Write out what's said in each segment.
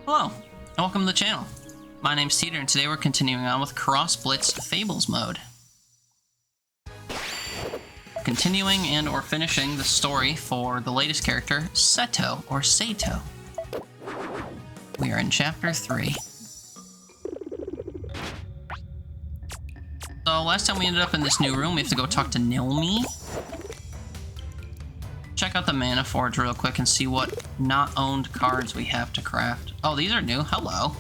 Hello, and welcome to the channel. My name's Seto, and today we're continuing on with Cross Blitz Fables mode. Continuing and or finishing the story for the latest character, Seto, or Seto. We are in Chapter 3. So last time we ended up in this new room, we have to go talk to Nilmi. Check out the Mana Forge real quick and see what not-owned cards we have to craft. Oh, these are new. Hello.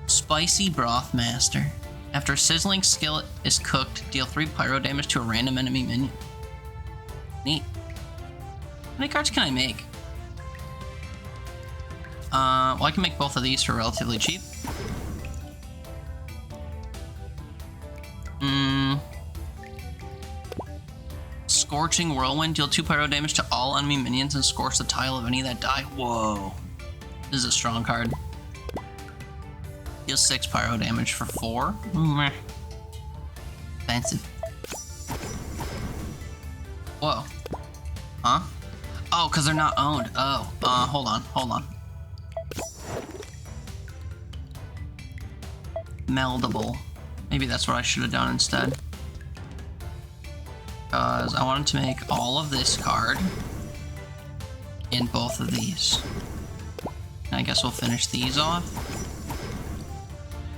Spicy Broth Master. After a sizzling skillet is cooked, deal 3 pyro damage to a random enemy minion. Neat. How many cards can I make? Well, I can make both of these for relatively cheap. Scorching Whirlwind, deal 2 pyro damage to all enemy minions and scorch the tile of any that die. Whoa. This is a strong card. Deal 6 pyro damage for 4. Meh. Expensive. Whoa. Huh? Oh, because they're not owned. Oh, hold on. Meldable. Maybe that's what I should have done instead. Because I wanted to make all of this card in both of these. And I guess we'll finish these off.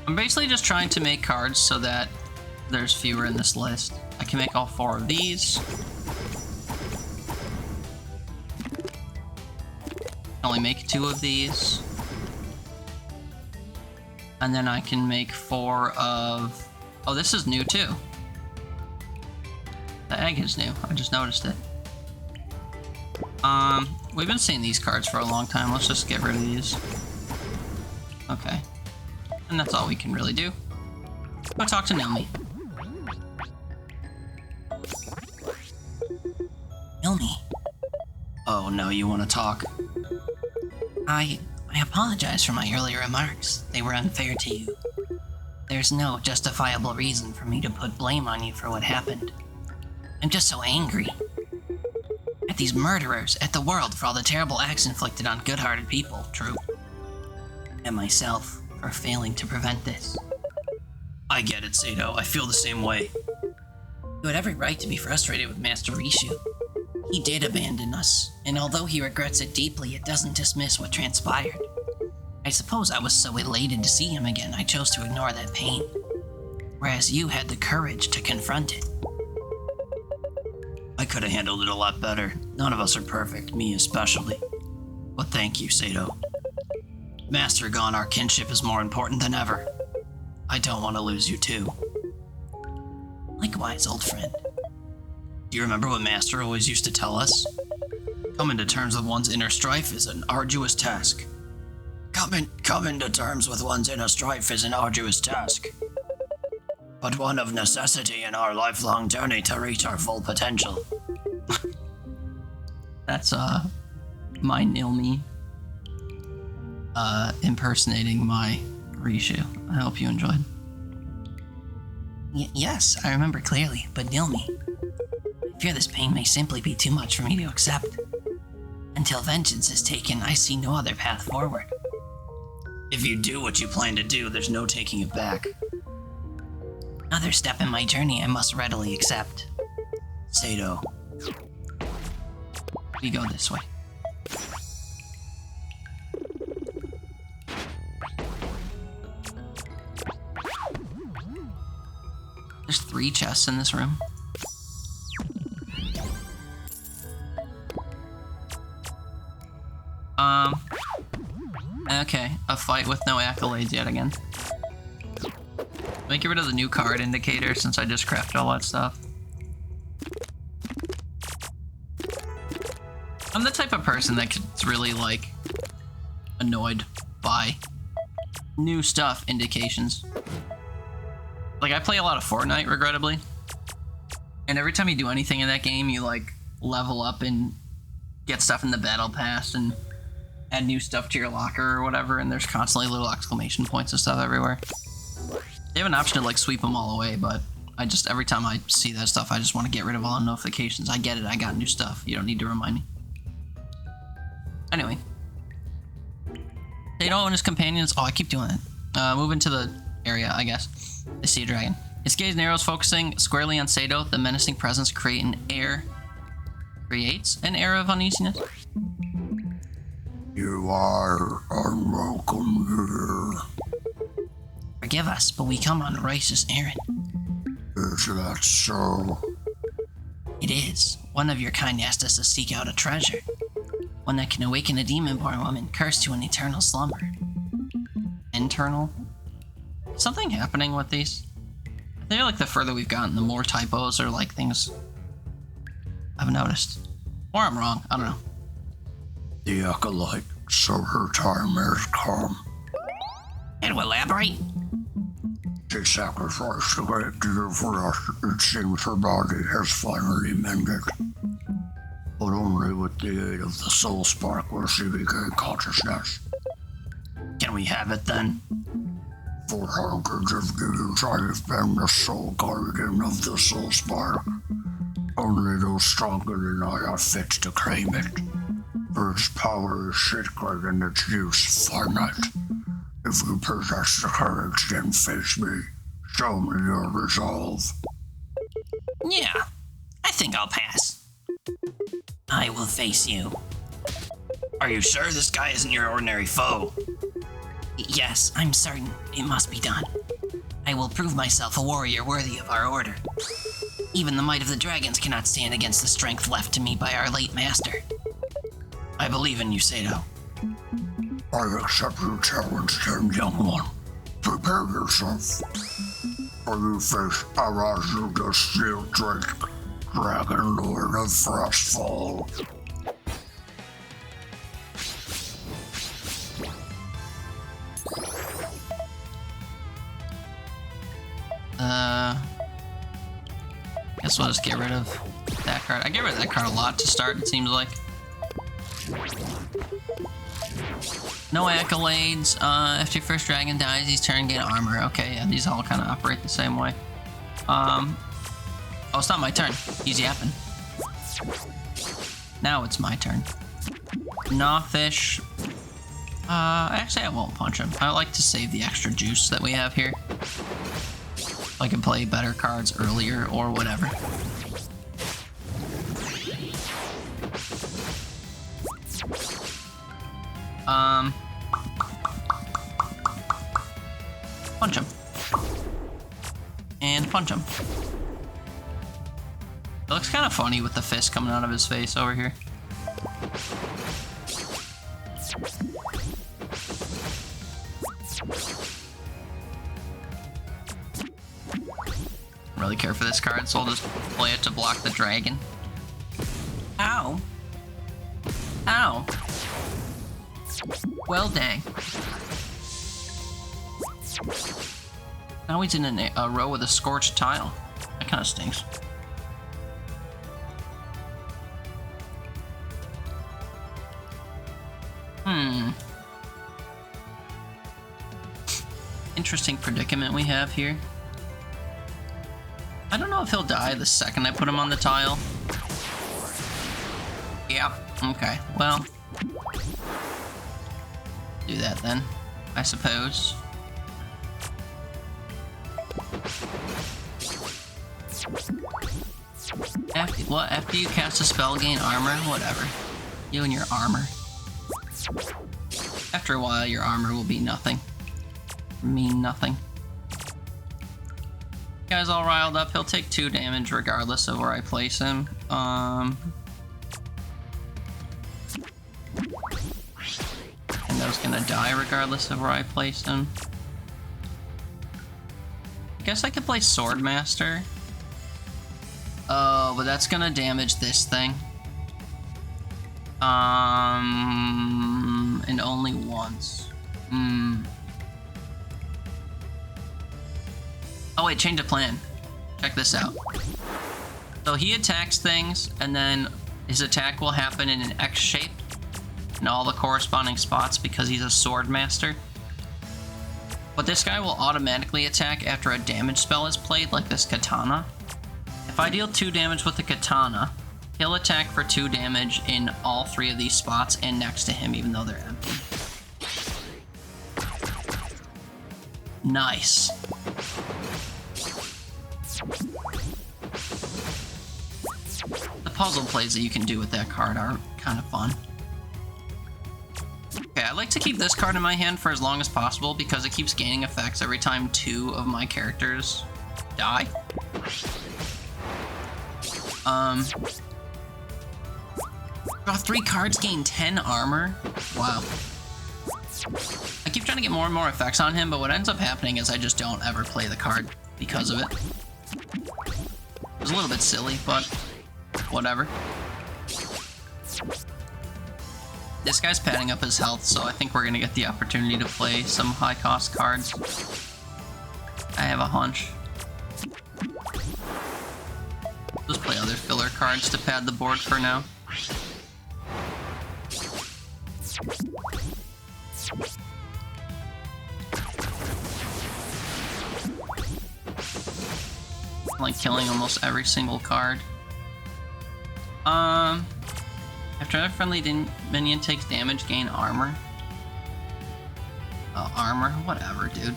I'm basically just trying to make cards so that there's fewer in this list. I can make all 4 of these. Only make 2 of these. And then I can make 4 of... Oh, this is new too. The egg is new. I just noticed it. We've been seeing these cards for a long time. Let's just get rid of these. Okay. And that's all we can really do. Go talk to Nilmi. Nilmi. Oh no, you want to talk? I apologize for my earlier remarks. They were unfair to you. There's no justifiable reason for me to put blame on you for what happened. I'm just so angry. At these murderers, at the world for all the terrible acts inflicted on good-hearted people, true. And myself for failing to prevent this. I get it, Seto. I feel the same way. You had every right to be frustrated with Master Rishu. He did abandon us, and although he regrets it deeply, it doesn't dismiss what transpired. I suppose I was so elated to see him again, I chose to ignore that pain. Whereas you had the courage to confront it. I could have handled it a lot better. None of us are perfect, me especially. But thank you, Seto. Master gone, our kinship is more important than ever. I don't want to lose you too. Likewise, old friend. Do you remember what Master always used to tell us? Coming to terms with one's inner strife is an arduous task. Coming to terms with one's inner strife is an arduous task. But one of necessity in our lifelong journey to reach our full potential. That's, my Nilmi, impersonating my Rishu. I hope you enjoyed. Yes, I remember clearly, but Nilmi, I fear this pain may simply be too much for me to accept. Until vengeance is taken, I see no other path forward. If you do what you plan to do, there's no taking it back. Another step in my journey I must readily accept. Seto. We go this way. There's 3 chests in this room. Okay, a fight with no accolades yet again. Let me get rid of the new card indicator since I just crafted all that stuff. I'm the type of person that gets really, like, annoyed by new stuff indications. Like, I play a lot of Fortnite, regrettably. And every time you do anything in that game, you, like, level up and get stuff in the battle pass and add new stuff to your locker or whatever, and there's constantly little exclamation points and stuff everywhere. They have an option to, like, sweep them all away, but I just, every time I see that stuff, I just want to get rid of all the notifications. I get it, I got new stuff. You don't need to remind me. Anyway. Seto and his companions. Oh, I keep doing it. Move into the area, I guess. They see a dragon. His gaze narrows, focusing squarely on Seto. The menacing presence creates an air of uneasiness. You are unwelcome here. Forgive us, but we come on a righteous errand. Is that so? It is. One of your kind asked us to seek out a treasure. One that can awaken a demon-born woman cursed to an eternal slumber. Internal? Something happening with these? I feel like the further we've gotten, the more typos or like things I've noticed. Or I'm wrong, I don't know. The acolyte, so her time has come. Can you elaborate? She sacrificed a great deal for us. It seems her body has finally mended. But only with the aid of the soul spark will she regain consciousness. Can we have it then? For hundreds of years I have been the sole guardian of the soul spark. Only those stronger than I are fit to claim it. For its power is sacred and its use finite. If you possess the courage, then face me. Show me your resolve. Yeah, I think I'll pass. I will face you. Are you sure this guy isn't your ordinary foe? Yes, I'm certain it must be done. I will prove myself a warrior worthy of our order. Even the might of the dragons cannot stand against the strength left to me by our late master. I believe in you, Seto. I accept your challenge, then, young one. Prepare yourself. For you face Arazu the Steel Drake, Dragon Lord of Frostfall. Guess we'll just get rid of that card. I get rid of that card a lot to start, it seems like. No accolades. After your first dragon dies, each turn gain armor. Okay, yeah, these all kind of operate the same way. Oh, it's not my turn. He's yapping. Now it's my turn. Gnawfish. Actually, I won't punch him. I like to save the extra juice that we have here. I can play better cards earlier or whatever. Punch him. And punch him. It looks kind of funny with the fist coming out of his face over here. Really care for this card, so I'll just play it to block the dragon. Ow. Ow. Well, dang. Now he's in a row with a scorched tile. That kind of stinks. Interesting predicament we have here. I don't know if he'll die the second I put him on the tile. Yeah, okay, well. Do that then, I suppose. After you cast a spell, gain armor? Whatever. You and your armor. After a while, your armor will be nothing. Mean nothing. Guy's all riled up. He'll take 2 damage regardless of where I place him. And those gonna die regardless of where I place him. I guess I could play Swordmaster. Oh, but that's gonna damage this thing. And only once. Oh wait, change of plan. Check this out. So he attacks things, and then his attack will happen in an X shape in all the corresponding spots because he's a sword master. But this guy will automatically attack after a damage spell is played, like this katana. If I deal 2 damage with the katana, he'll attack for 2 damage in all 3 of these spots and next to him, even though they're empty. Nice. The puzzle plays that you can do with that card are kind of fun. Okay, I like to keep this card in my hand for as long as possible because it keeps gaining effects every time 2 of my characters die. Draw 3 cards, gain 10 armor. Wow. I keep trying to get more and more effects on him, but what ends up happening is I just don't ever play the card because of it. It's a little bit silly, but whatever. This guy's padding up his health, so I think we're gonna get the opportunity to play some high-cost cards. I have a hunch. Just play other filler cards to pad the board for now. I'm like killing almost every single card. After a friendly minion takes damage, gain armor. Oh, armor? Whatever, dude.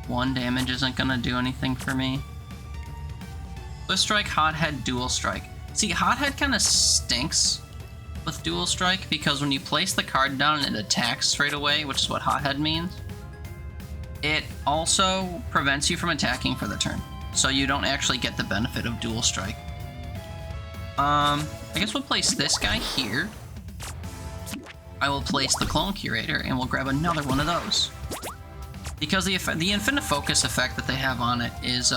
1 damage isn't gonna do anything for me. Twist Strike, Hothead, Dual Strike. See, Hothead kind of stinks with Dual Strike because when you place the card down and it attacks straight away, which is what Hothead means, it also prevents you from attacking for the turn. So you don't actually get the benefit of Dual Strike. I guess we'll place this guy here. I will place the Clone Curator and we'll grab another one of those. Because the Infinite Focus effect that they have on it is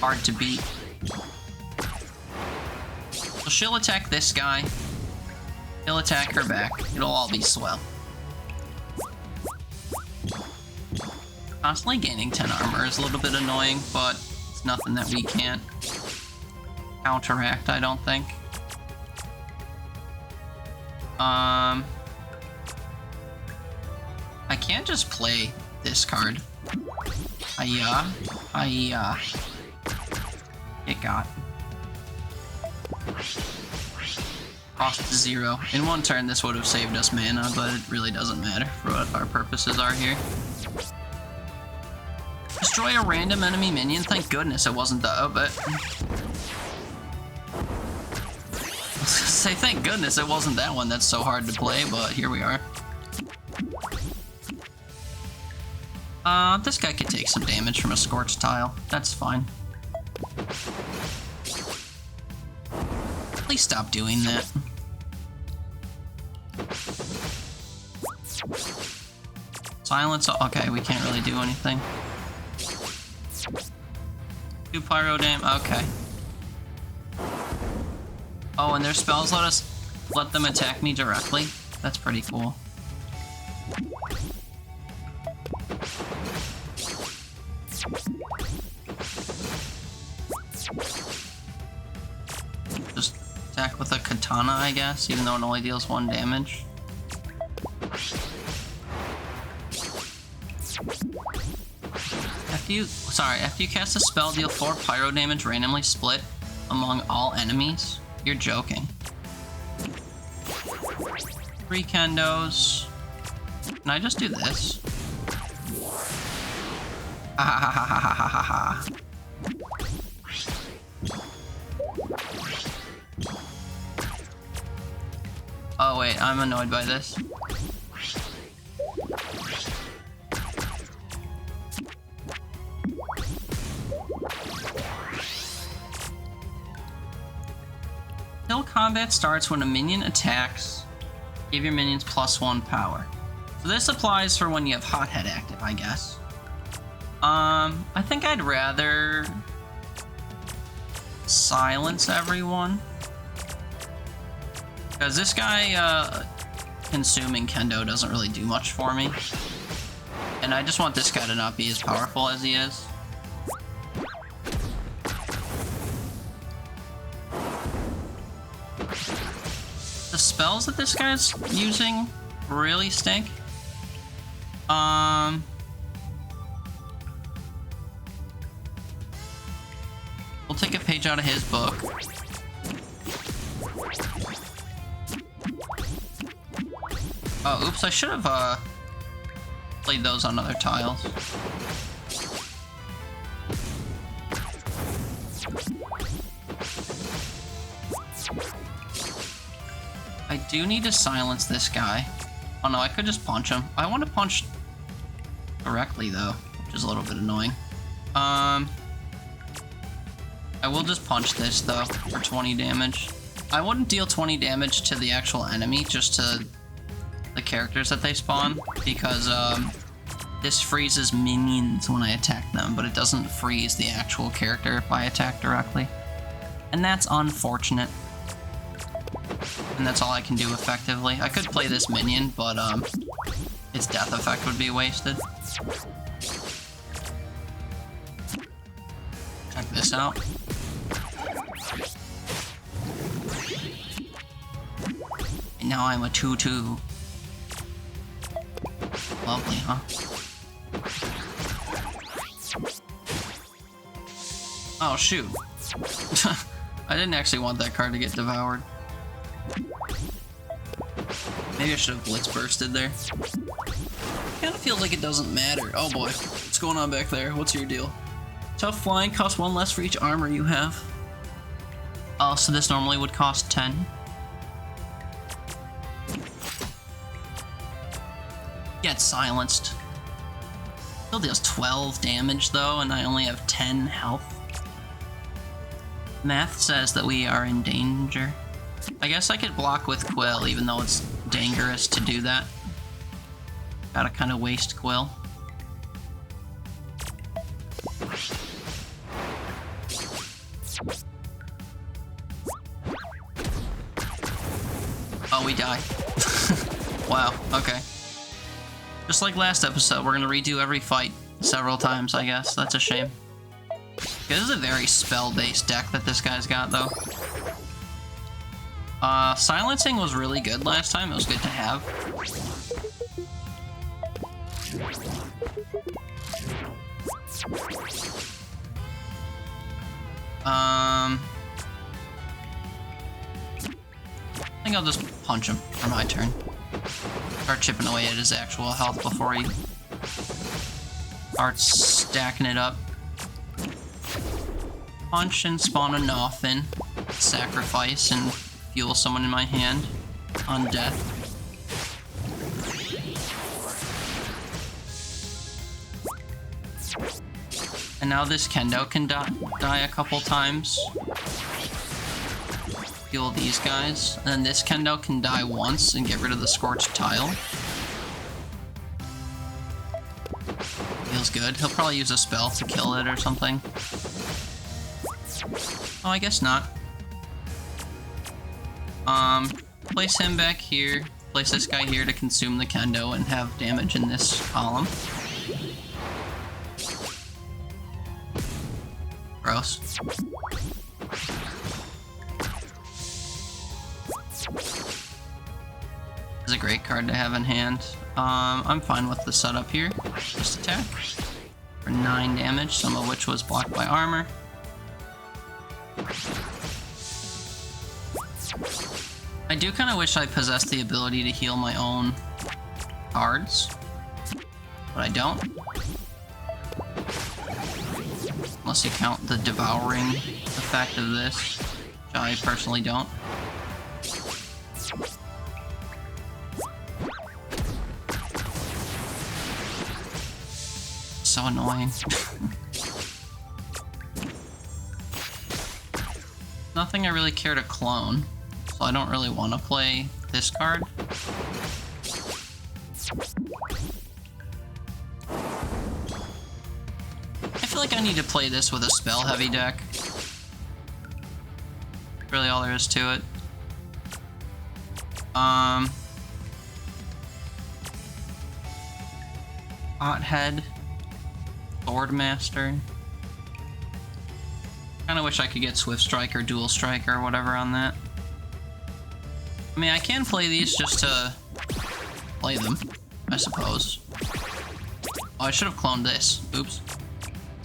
hard to beat. So she'll attack this guy. He'll attack her back. It'll all be swell. Constantly gaining 10 armor is a little bit annoying, but it's nothing that we can't counteract, I don't think. I can't just play this card. It got. Cost 0. In 1 turn, this would have saved us mana, but it really doesn't matter for what our purposes are here. Destroy a random enemy minion? Thank goodness it wasn't the... Oh, but... I was gonna say, thank goodness it wasn't that one that's so hard to play, but here we are. This guy could take some damage from a Scorch Tile. That's fine. Please stop doing that. Silence... Okay, we can't really do anything. 2 Pyro Dam... Okay. Oh, and their spells let them attack me directly? That's pretty cool. Just attack with a katana, I guess, even though it only deals 1 damage. After you cast a spell, deal 4 pyro damage randomly split among all enemies. You're joking. 3 kendos. Can I just do this? Ha ha ha ha ha ha ha. Oh wait, I'm annoyed by this. Hill combat starts when a minion attacks. Give your minions +1 power. So this applies for when you have Hothead active, I guess. I think I'd rather silence everyone. Because this guy, consuming Kendo doesn't really do much for me. And I just want this guy to not be as powerful as he is. The spells that this guy's using really stink. We'll take a page out of his book. Oh, oops, I should have played those on other tiles. I do need to silence this guy. Oh no, I could just punch him. I want to punch directly though, which is a little bit annoying. I will just punch this though for 20 damage. I wouldn't deal 20 damage to the actual enemy, just to the characters that they spawn, because this freezes minions when I attack them, but it doesn't freeze the actual character if I attack directly. And that's unfortunate. And that's all I can do effectively. I could play this minion, but its death effect would be wasted. Check this out. And now I'm a 2-2. Lovely, huh? Oh, shoot. I didn't actually want that card to get devoured. Maybe I should have Blitz Bursted there. Kinda feels like it doesn't matter. Oh boy, what's going on back there? What's your deal? Tough flying costs 1 less for each armor you have. Oh, so this normally would cost 10. Get silenced. Still deals 12 damage though, and I only have 10 health. Math says that we are in danger. I guess I could block with Quill, even though it's dangerous to do that. Gotta kind of waste Quill. Oh, we die. Wow, okay. Just like last episode, we're gonna redo every fight several times, I guess. That's a shame. This is a very spell-based deck that this guy's got, though. Silencing was really good last time. It was good to have. I think I'll just punch him for my turn. Start chipping away at his actual health before he starts stacking it up. Punch and spawn a Nothing. Sacrifice and fuel someone in my hand on death. And now this Kendo can die a couple times. Fuel these guys. And then this Kendo can die once and get rid of the scorched tile. Feels good. He'll probably use a spell to kill it or something. Oh, I guess not. Place him back here. Place this guy here to consume the Kendo and have damage in this column. Gross. This is a great card to have in hand. I'm fine with the setup here. Just attack. For 9 damage, some of which was blocked by armor. I do kind of wish I possessed the ability to heal my own cards, but I don't. Unless you count the devouring effect of this, which I personally don't. So annoying. Nothing I really care to clone, so I don't really want to play this card. I feel like I need to play this with a spell-heavy deck. That's really all there is to it. Hothead. Swordmaster. Kinda wish I could get Swift Strike or Dual Strike or whatever on that. I mean, I can play these just to play them, I suppose. Oh, I should have cloned this. Oops.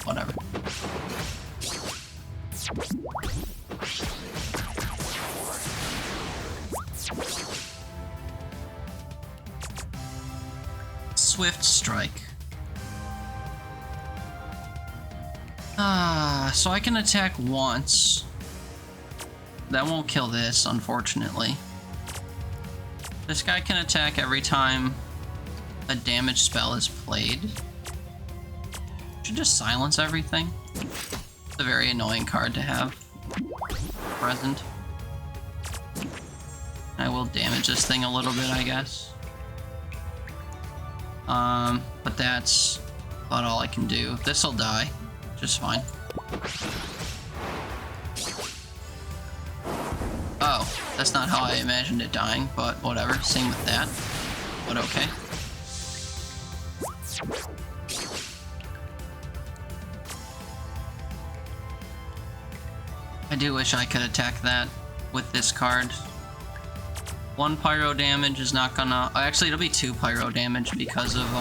Whatever. Swift Strike. So I can attack once. That won't kill this, unfortunately. This guy can attack every time a damage spell is played. Should just silence everything. It's a very annoying card to have present. I will damage this thing a little bit, I guess. But that's about all I can do. This'll die, which is fine. Oh, that's not how I imagined it dying, but whatever. Same with that. But okay. I do wish I could attack that with this card. 1 pyro damage is not gonna... Actually, it'll be 2 pyro damage because of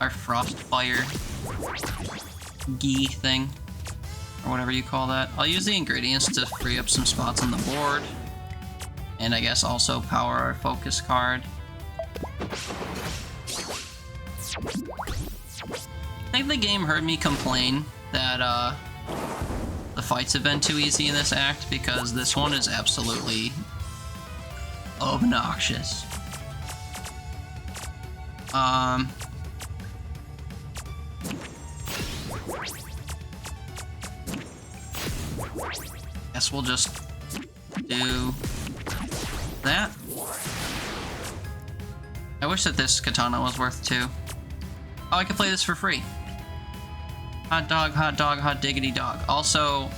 our Frostfire Gi thing. Or whatever you call that. I'll use the ingredients to free up some spots on the board. And I guess also power our focus card. I think the game heard me complain that the fights have been too easy in this act, because this one is absolutely obnoxious. Guess we'll just do that. I wish that this katana was worth 2. Oh, I could play this for free. Hot dog, hot diggity dog. Also...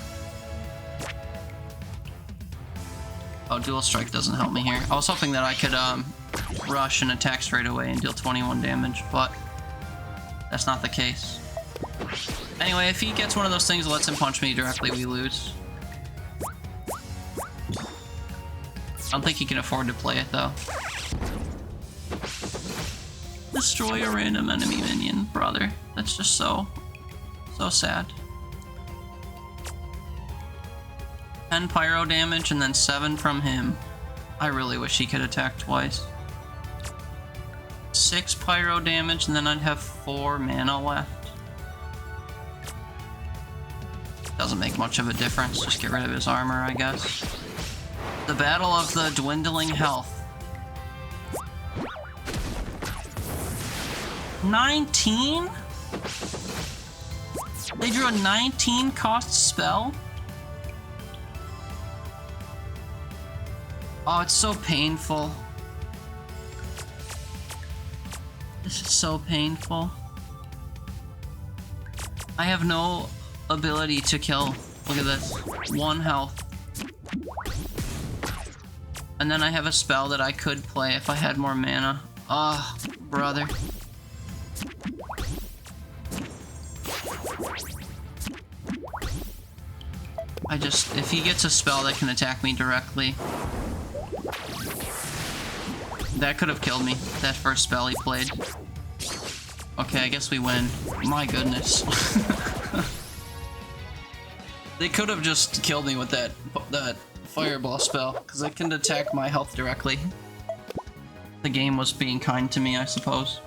Oh, dual strike doesn't help me here. I was hoping that I could rush and attack straight away and deal 21 damage, but that's not the case. Anyway, if he gets one of those things that lets him punch me directly, we lose. I don't think he can afford to play it, though. Destroy a random enemy minion, brother. That's just so sad. 10 pyro damage and then 7 from him. I really wish he could attack twice. 6 pyro damage and then I'd have 4 mana left. Doesn't make much of a difference. Just get rid of his armor, I guess. The Battle of the Dwindling Health. 19? They drew a 19 cost spell? Oh, it's so painful. This is so painful. I have no ability to kill. Look at this. 1 health. And then I have a spell that I could play if I had more mana. Oh, brother. If he gets a spell that can attack me directly, that could have killed me, that first spell he played. Okay, I guess we win. My goodness. They could have just killed me with that fireball spell, because it can attack my health directly. The game was being kind to me, I suppose.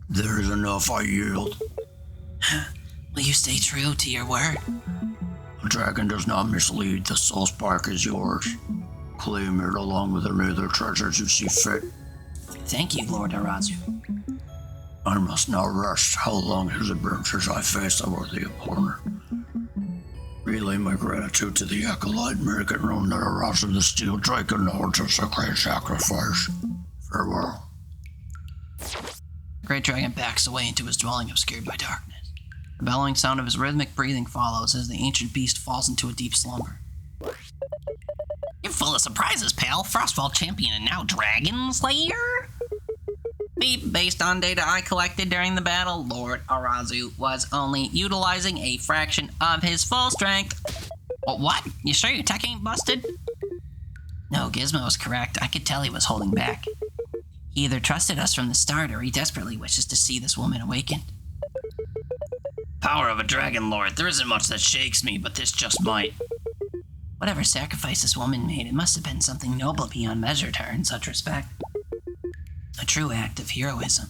There is enough, I yield. Will you stay true to your word? A dragon does not mislead. The soul spark is yours. Claim it along with any other treasures you see fit. Thank you, Lord Arazu. I must now rest. How long has it been since I faced a worthy opponent? Relay my gratitude to the acolyte, make it known that Arazu the Steel Dragon holds a sacred sacrifice. Farewell. The great dragon backs away into his dwelling obscured by darkness. The bellowing sound of his rhythmic breathing follows as the ancient beast falls into a deep slumber. You're full of surprises, pal. Frostfall champion and now Dragon Slayer? Based on data I collected during the battle, Lord Arazu was only utilizing a fraction of his full strength. What? You sure your tech ain't busted? No, Gizmo was correct. I could tell he was holding back. He either trusted us from the start or he desperately wishes to see this woman awakened. Power of a dragon lord. There isn't much that shakes me, but this just might. Whatever sacrifice this woman made, it must have been something noble beyond measure to earn such respect. A true act of heroism.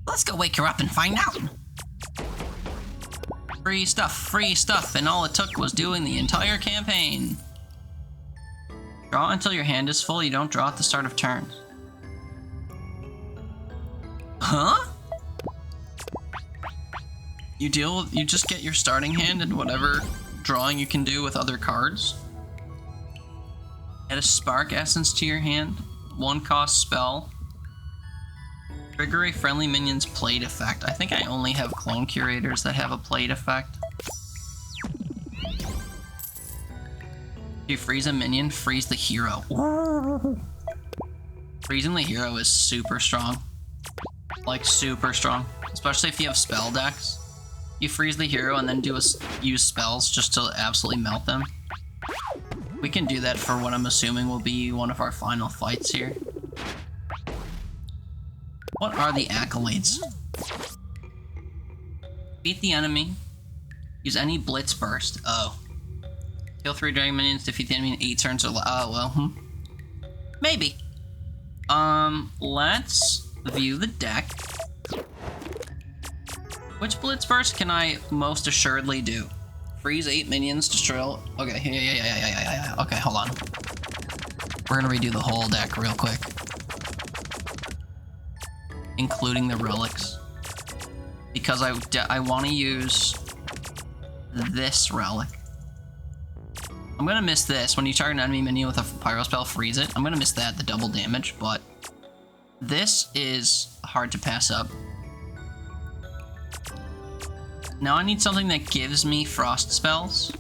Let's go wake her up and find out! Free stuff, and all it took was doing the entire campaign. Draw until your hand is full, you don't draw at the start of turns. Huh? You just get your starting hand and whatever drawing you can do with other cards. Add a spark essence to your hand. 1 cost spell. Trigger a friendly minion's plate effect. I think I only have clone curators that have a plate effect. If you freeze a minion, freeze the hero. Freezing the hero is super strong. Like super strong. Especially if you have spell decks. You freeze the hero and then use spells just to absolutely melt them. We can do that for what I'm assuming will be one of our final fights here. What are the accolades? Beat the enemy. Use any blitz burst. Oh. Kill 3 dragon minions, defeat the enemy in 8 turns or less. Oh, well, maybe. Let's view the deck. Which blitz burst can I most assuredly do? Freeze 8 minions, destroy. Okay, yeah. Okay, hold on. We're gonna redo the whole deck real quick, including the relics, because I want to use this relic. I'm gonna miss this. When you target an enemy minion with a pyro spell, freeze it. I'm gonna miss that, the double damage, but this is hard to pass up. Now I need something that gives me frost spells.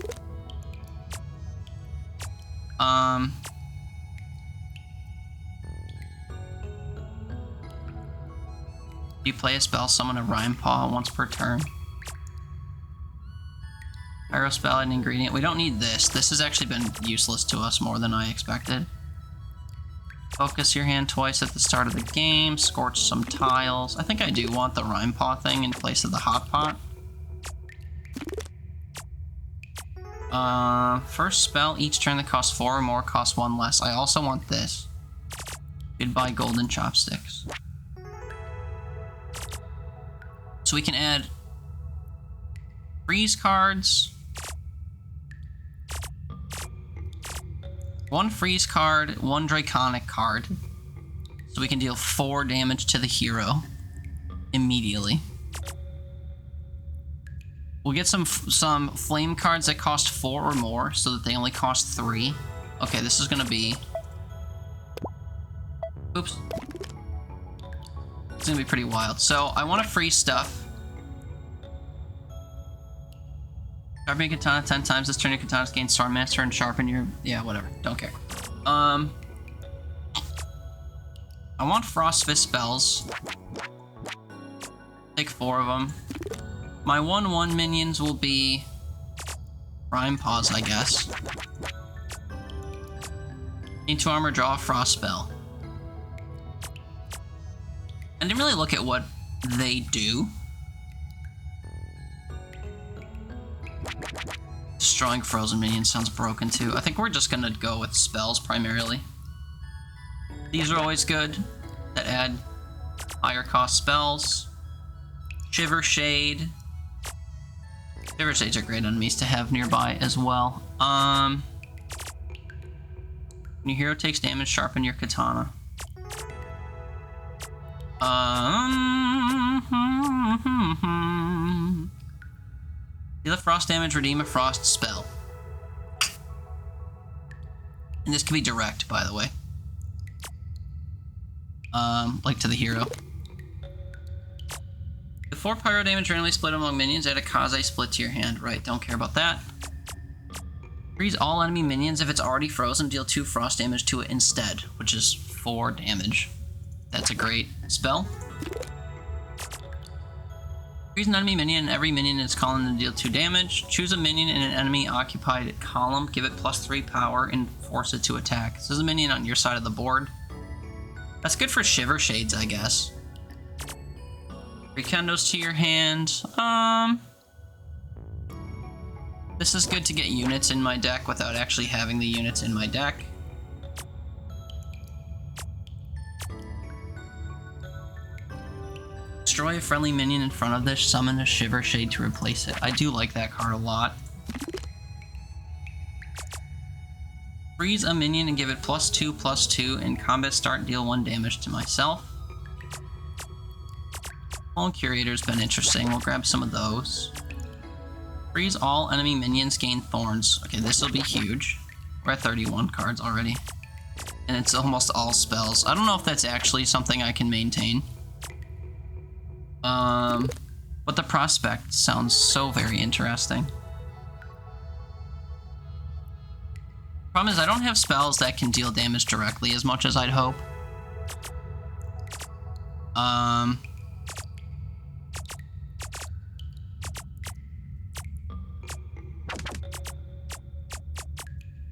You play a spell, summon a Rime Paw once per turn. Pyro spell, an ingredient. We don't need this. This has actually been useless to us more than I expected. Focus your hand twice at the start of the game. Scorch some tiles. I think I do want the Rime Paw thing in place of the Hot Pot. First spell, each turn that costs 4 or more costs 1 less. I also want this. Goodbye golden chopsticks. So we can add freeze cards. 1 freeze card, 1 draconic card. So we can deal 4 damage to the hero immediately. We'll get some flame cards that cost 4 or more, so that they only cost 3. Okay, this is gonna be... Oops. It's gonna be pretty wild. So, I want to freeze stuff. Sharpen your katana 10 times. This turn your katana's gain Swordmaster and sharpen your... Yeah, whatever. Don't care. I want Frost Fist spells. Take 4 of them. My 1/1 minions will be Rime Paws, I guess. Gain 2 armor, draw a frost spell. I didn't really look at what they do. Destroying frozen minions sounds broken too. I think we're just gonna go with spells primarily. These are always good that add higher cost spells. Shiver Shade. Shiver Shades are great enemies to have nearby as well. When your hero takes damage, sharpen your katana. Deal a frost damage, redeem a frost spell. And this can be direct, by the way. Like to the hero. The 4 pyro damage randomly split among minions, add a Kaze split to your hand. Right, don't care about that. Freeze all enemy minions. If it's already frozen, deal 2 frost damage to it instead, which is 4 damage. That's a great spell. Freeze an enemy minion, and every minion in its column to deal 2 damage. Choose a minion in an enemy occupied column, give it +3 power, and force it to attack. This is a minion on your side of the board. That's good for Shiver Shades, I guess. Rekendos to your hand. This is good to get units in my deck without actually having the units in my deck. Destroy a friendly minion in front of this, summon a Shiver Shade to replace it. I do like that card a lot. Freeze a minion and give it +2/+2 in combat start, deal 1 damage to myself. Clone Curator's been interesting, we'll grab some of those. Freeze all enemy minions, gain thorns. Okay, this will be huge. We're at 31 cards already. And it's almost all spells. I don't know if that's actually something I can maintain. But the prospect sounds so very interesting. Problem is, I don't have spells that can deal damage directly as much as I'd hope.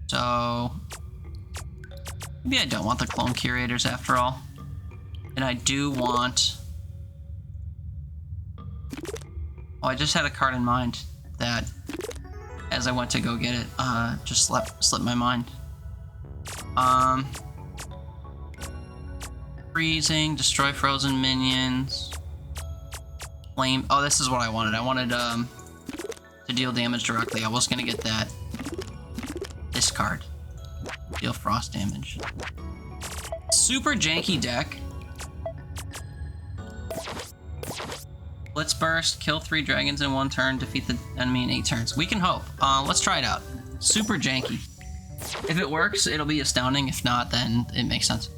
So maybe I don't want the Clone Curators after all. And I do want... Oh, I just had a card in mind that, as I went to go get it, just slipped my mind. Freezing, destroy frozen minions. Flame. Oh, this is what I wanted. I wanted to deal damage directly. I was gonna get that. This card. Deal frost damage. Super janky deck. Blitz Burst, kill 3 dragons in 1 turn, defeat the enemy in 8 turns. We can hope. Let's try it out. Super janky. If it works, it'll be astounding. If not, then it makes sense.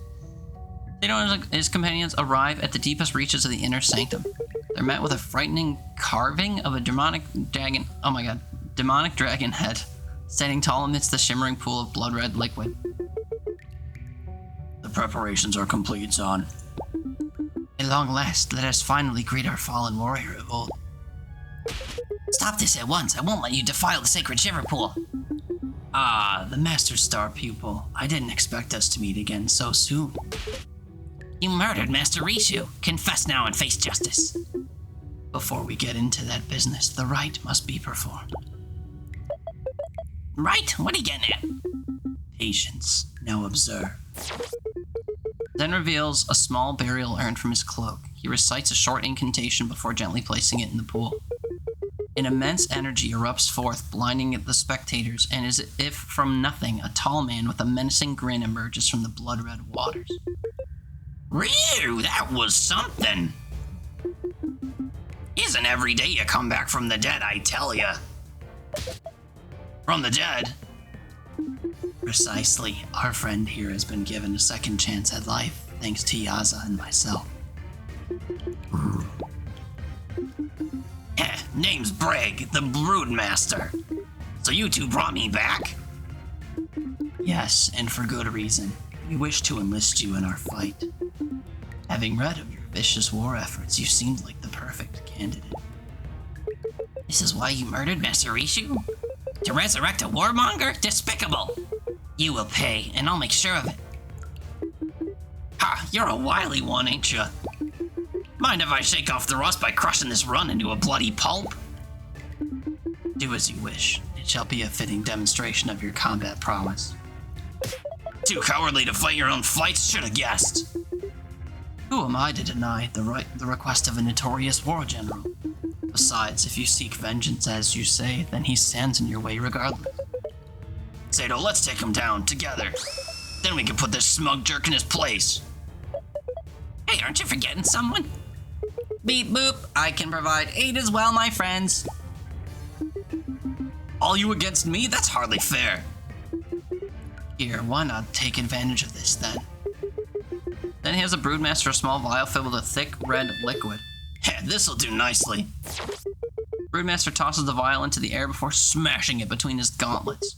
Seto and his companions arrive at the deepest reaches of the inner sanctum. They're met with a frightening carving of a demonic dragon. Oh my god. Demonic dragon head, standing tall amidst the shimmering pool of blood-red liquid. The preparations are complete, son. At long last, let us finally greet our fallen warrior of old. Stop this at once. I won't let you defile the sacred shiver pool. Ah, the Master Star pupil. I didn't expect us to meet again so soon. You murdered Master Rishu. Confess now and face justice. Before we get into that business, the rite must be performed. Right? What are you getting at? Patience. Now observe. Then reveals a small burial urn from his cloak. He recites a short incantation before gently placing it in the pool. An immense energy erupts forth, blinding the spectators, and as if from nothing, a tall man with a menacing grin emerges from the blood-red waters. Ryu, that was something! Isn't every day you come back from the dead, I tell ya. From the dead? Precisely. Our friend here has been given a second chance at life, thanks to Yaza and myself. Name's Bragg, the Broodmaster. So you two brought me back? Yes, and for good reason. We wish to enlist you in our fight. Having read of your vicious war efforts, you seemed like the perfect candidate. This is why you murdered Master Rishu? To resurrect a warmonger? Despicable! You will pay, and I'll make sure of it. Ha! You're a wily one, ain't ya? Mind if I shake off the rust by crushing this run into a bloody pulp? Do as you wish. It shall be a fitting demonstration of your combat prowess. Too cowardly to fight your own fights, should have guessed. Who am I to deny the request of a notorious war general? Besides, if you seek vengeance as you say, then he stands in your way regardless. Seto, let's take him down, together. Then we can put this smug jerk in his place. Hey, aren't you forgetting someone? Beep boop, I can provide aid as well, my friends. All you against me? That's hardly fair. Here, why not take advantage of this then? Then he has a Broodmaster, a small vial filled with a thick red liquid. Heh, this'll do nicely. Broodmaster tosses the vial into the air before smashing it between his gauntlets.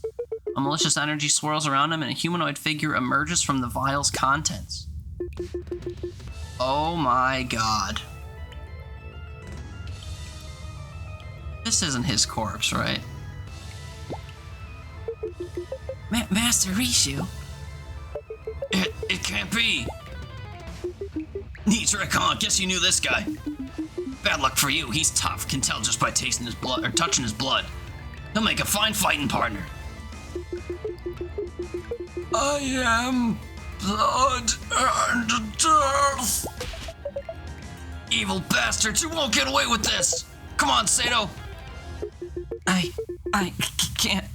A malicious energy swirls around him and a humanoid figure emerges from the vial's contents. Oh my god. This isn't his corpse, right? Master Rishu? It can't be! Neat trick, huh? Guess you knew this guy. Bad luck for you, he's tough, can tell just by tasting his blood, or touching his blood. He'll make a fine fighting partner. I am blood and death. Evil bastards, you won't get away with this! Come on, Seto! I can't.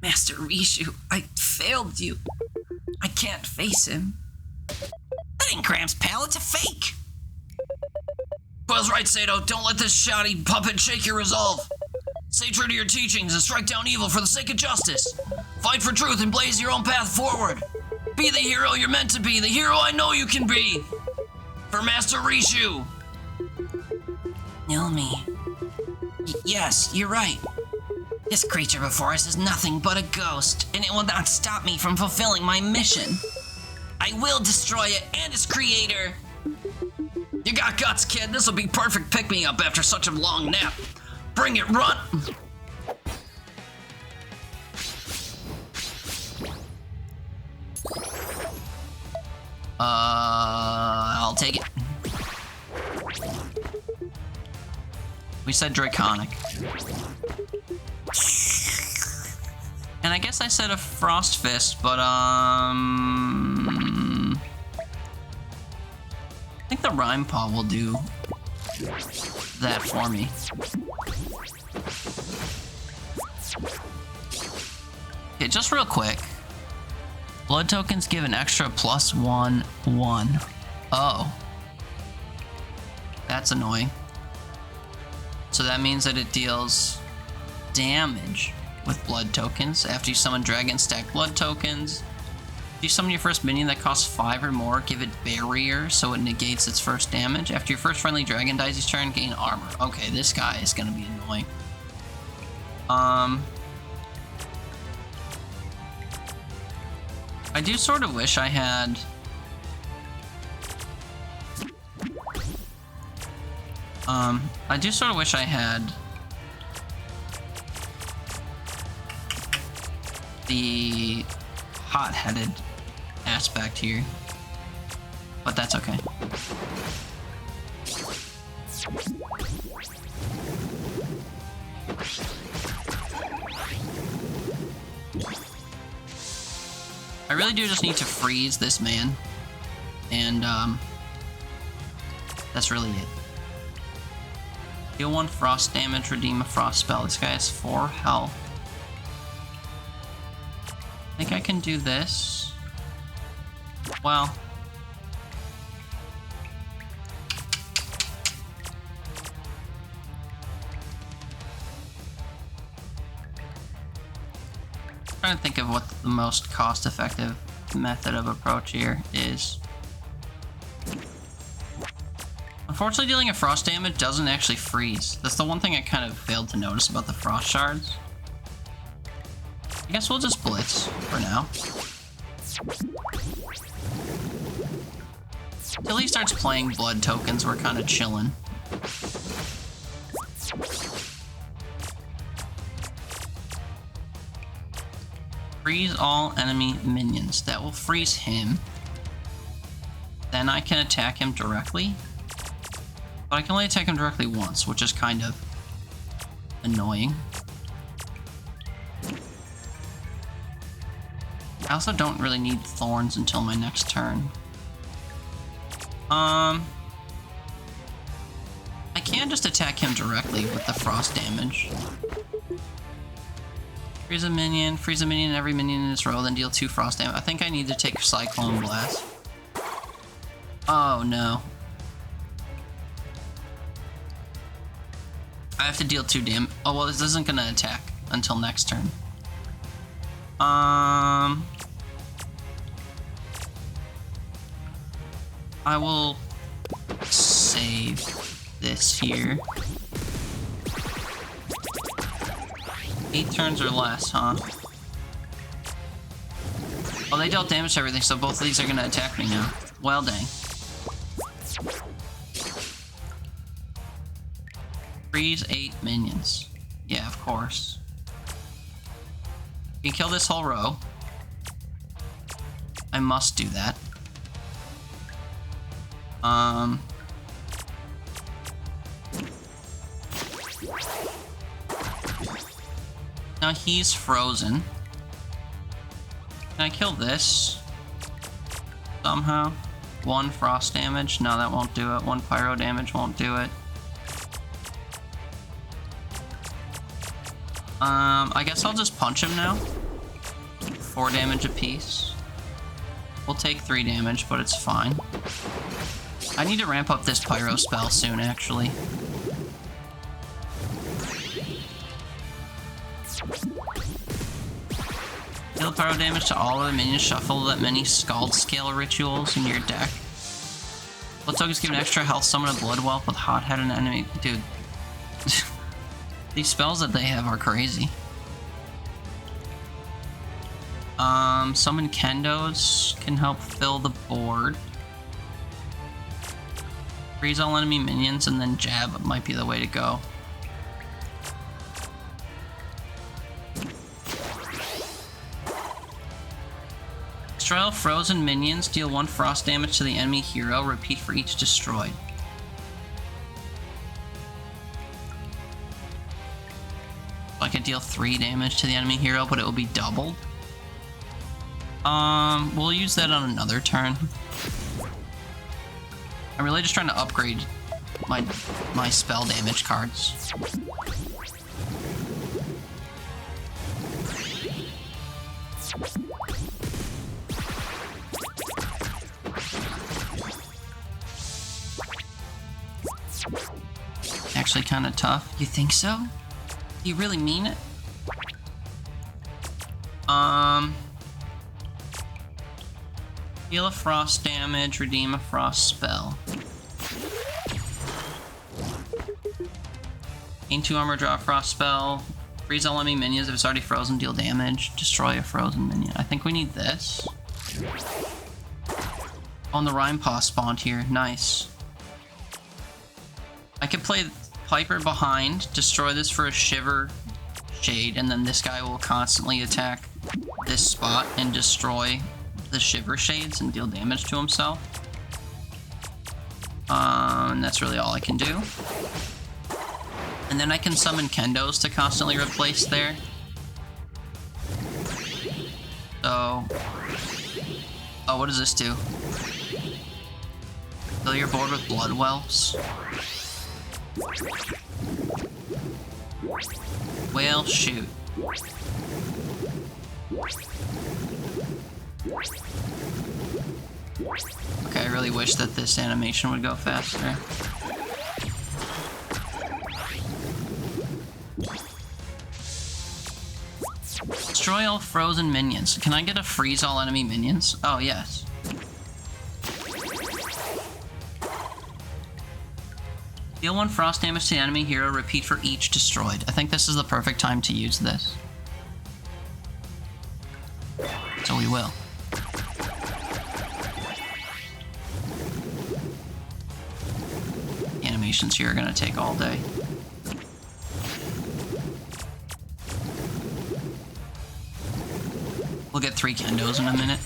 Master Rishu, I failed you. I can't face him. That ain't Gramps, pal, it's a fake! Quill's right, Seto, don't let this shoddy puppet shake your resolve. Stay true to your teachings and strike down evil for the sake of justice. Fight for truth and blaze your own path forward. Be the hero you're meant to be, the hero I know you can be. For Master Rishu. Nilmi. Yes, you're right. This creature before us is nothing but a ghost, and it will not stop me from fulfilling my mission. I will destroy it and its creator. You got guts, kid. This will be perfect pick-me-up after such a long nap. Bring it, run! I'll take it. We said Draconic. And I guess I said a Frost Fist, but I think the Rhyme Paw will do that for me. Okay, just real quick. Blood tokens give an extra +1/1. Oh. That's annoying. So that means that it deals damage with blood tokens. After you summon dragon, stack blood tokens. If you summon your first minion that costs 5 or more, give it barrier so it negates its first damage. After your first friendly dragon dies each turn, gain armor. Okay, this guy is gonna be annoying. I do sort of wish I had the hot-headed aspect here, but that's okay. I really do just need to freeze this man, and that's really it. Deal 1 frost damage, redeem a frost spell. This guy has 4 health. I think I can do this. Well. I'm trying to think of what the most cost-effective method of approach here is. Unfortunately, dealing a frost damage doesn't actually freeze. That's the one thing I kind of failed to notice about the frost shards. I guess we'll just blitz for now. Till he starts playing blood tokens, we're kind of chilling. Freeze all enemy minions. That will freeze him. Then I can attack him directly. But I can only attack him directly once, which is kind of annoying. I also don't really need thorns until my next turn. I can just attack him directly with the frost damage. Freeze a minion, every minion in this row, then deal 2 frost damage. I think I need to take Cyclone Blast. Oh no. I have to deal 2 damage. Oh well, this isn't gonna attack until next turn. I will save this here. 8 turns or less, huh? Well, they dealt damage to everything, so both of these are gonna attack me now. Well, dang. Freeze 8 minions. Yeah, of course. You can kill this whole row. I must do that. Now he's frozen. Can I kill this? Somehow? 1 frost damage? No, that won't do it. 1 pyro damage won't do it. I guess I'll just punch him now. 4 damage apiece. We'll take 3 damage, but it's fine. I need to ramp up this pyro spell soon, actually. Deal pyro damage to all of the minions. Shuffle that many Scald Scale rituals in your deck. Blood tokens give an extra health. Summon a blood whelp with hot head and enemy. Dude. These spells that they have are crazy. Summon Kendos can help fill the board. Freeze all enemy minions and then jab might be the way to go. Destroy all frozen minions, deal 1 frost damage to the enemy hero, repeat for each destroyed. I could deal 3 damage to the enemy hero, but it will be doubled. We'll use that on another turn. I'm really just trying to upgrade my spell damage cards. Actually kind of tough. You think so? Do you really mean it? Heal a frost damage, redeem a frost spell. Gain 2 armor, draw a frost spell. Freeze all enemy minions if it's already frozen, deal damage. Destroy a frozen minion. I think we need this. Oh, and the Rhyme Paw spawned here. Nice. I could play Piper behind, destroy this for a Shiver Shade, and then this guy will constantly attack this spot and destroy the Shiver Shades and deal damage to himself. And that's really all I can do. And then I can summon Kendos to constantly replace there. So... oh, what does this do? Fill your board with blood whelps. Well, shoot. Okay, I really wish that this animation would go faster. Destroy all frozen minions. Can I get a freeze all enemy minions? Oh, yes. Deal 1 frost damage to the enemy hero, repeat for each destroyed. I think this is the perfect time to use this. So we will. The animations here are gonna take all day. We'll get 3 Kendos in a minute.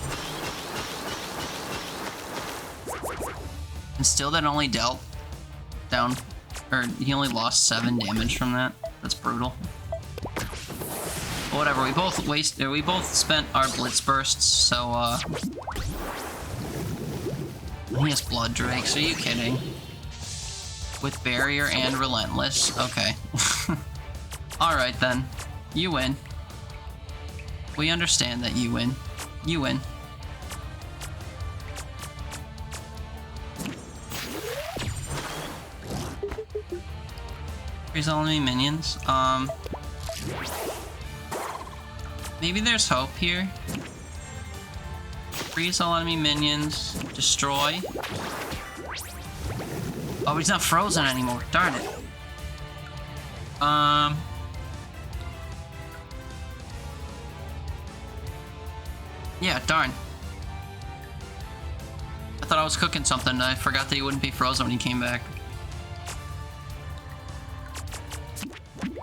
And still that only dealt down, or he only lost 7 damage from that. That's brutal. But whatever, we both spent our Blitz Bursts, so he has Blood Drakes, are you kidding? With Barrier and Relentless, okay. Alright then, you win. We understand that you win. You win. Freeze all enemy minions. Maybe there's hope here. Freeze all enemy minions. Destroy. Oh, he's not frozen anymore. Darn it. Yeah, darn. I thought I was cooking something. I forgot that he wouldn't be frozen when he came back.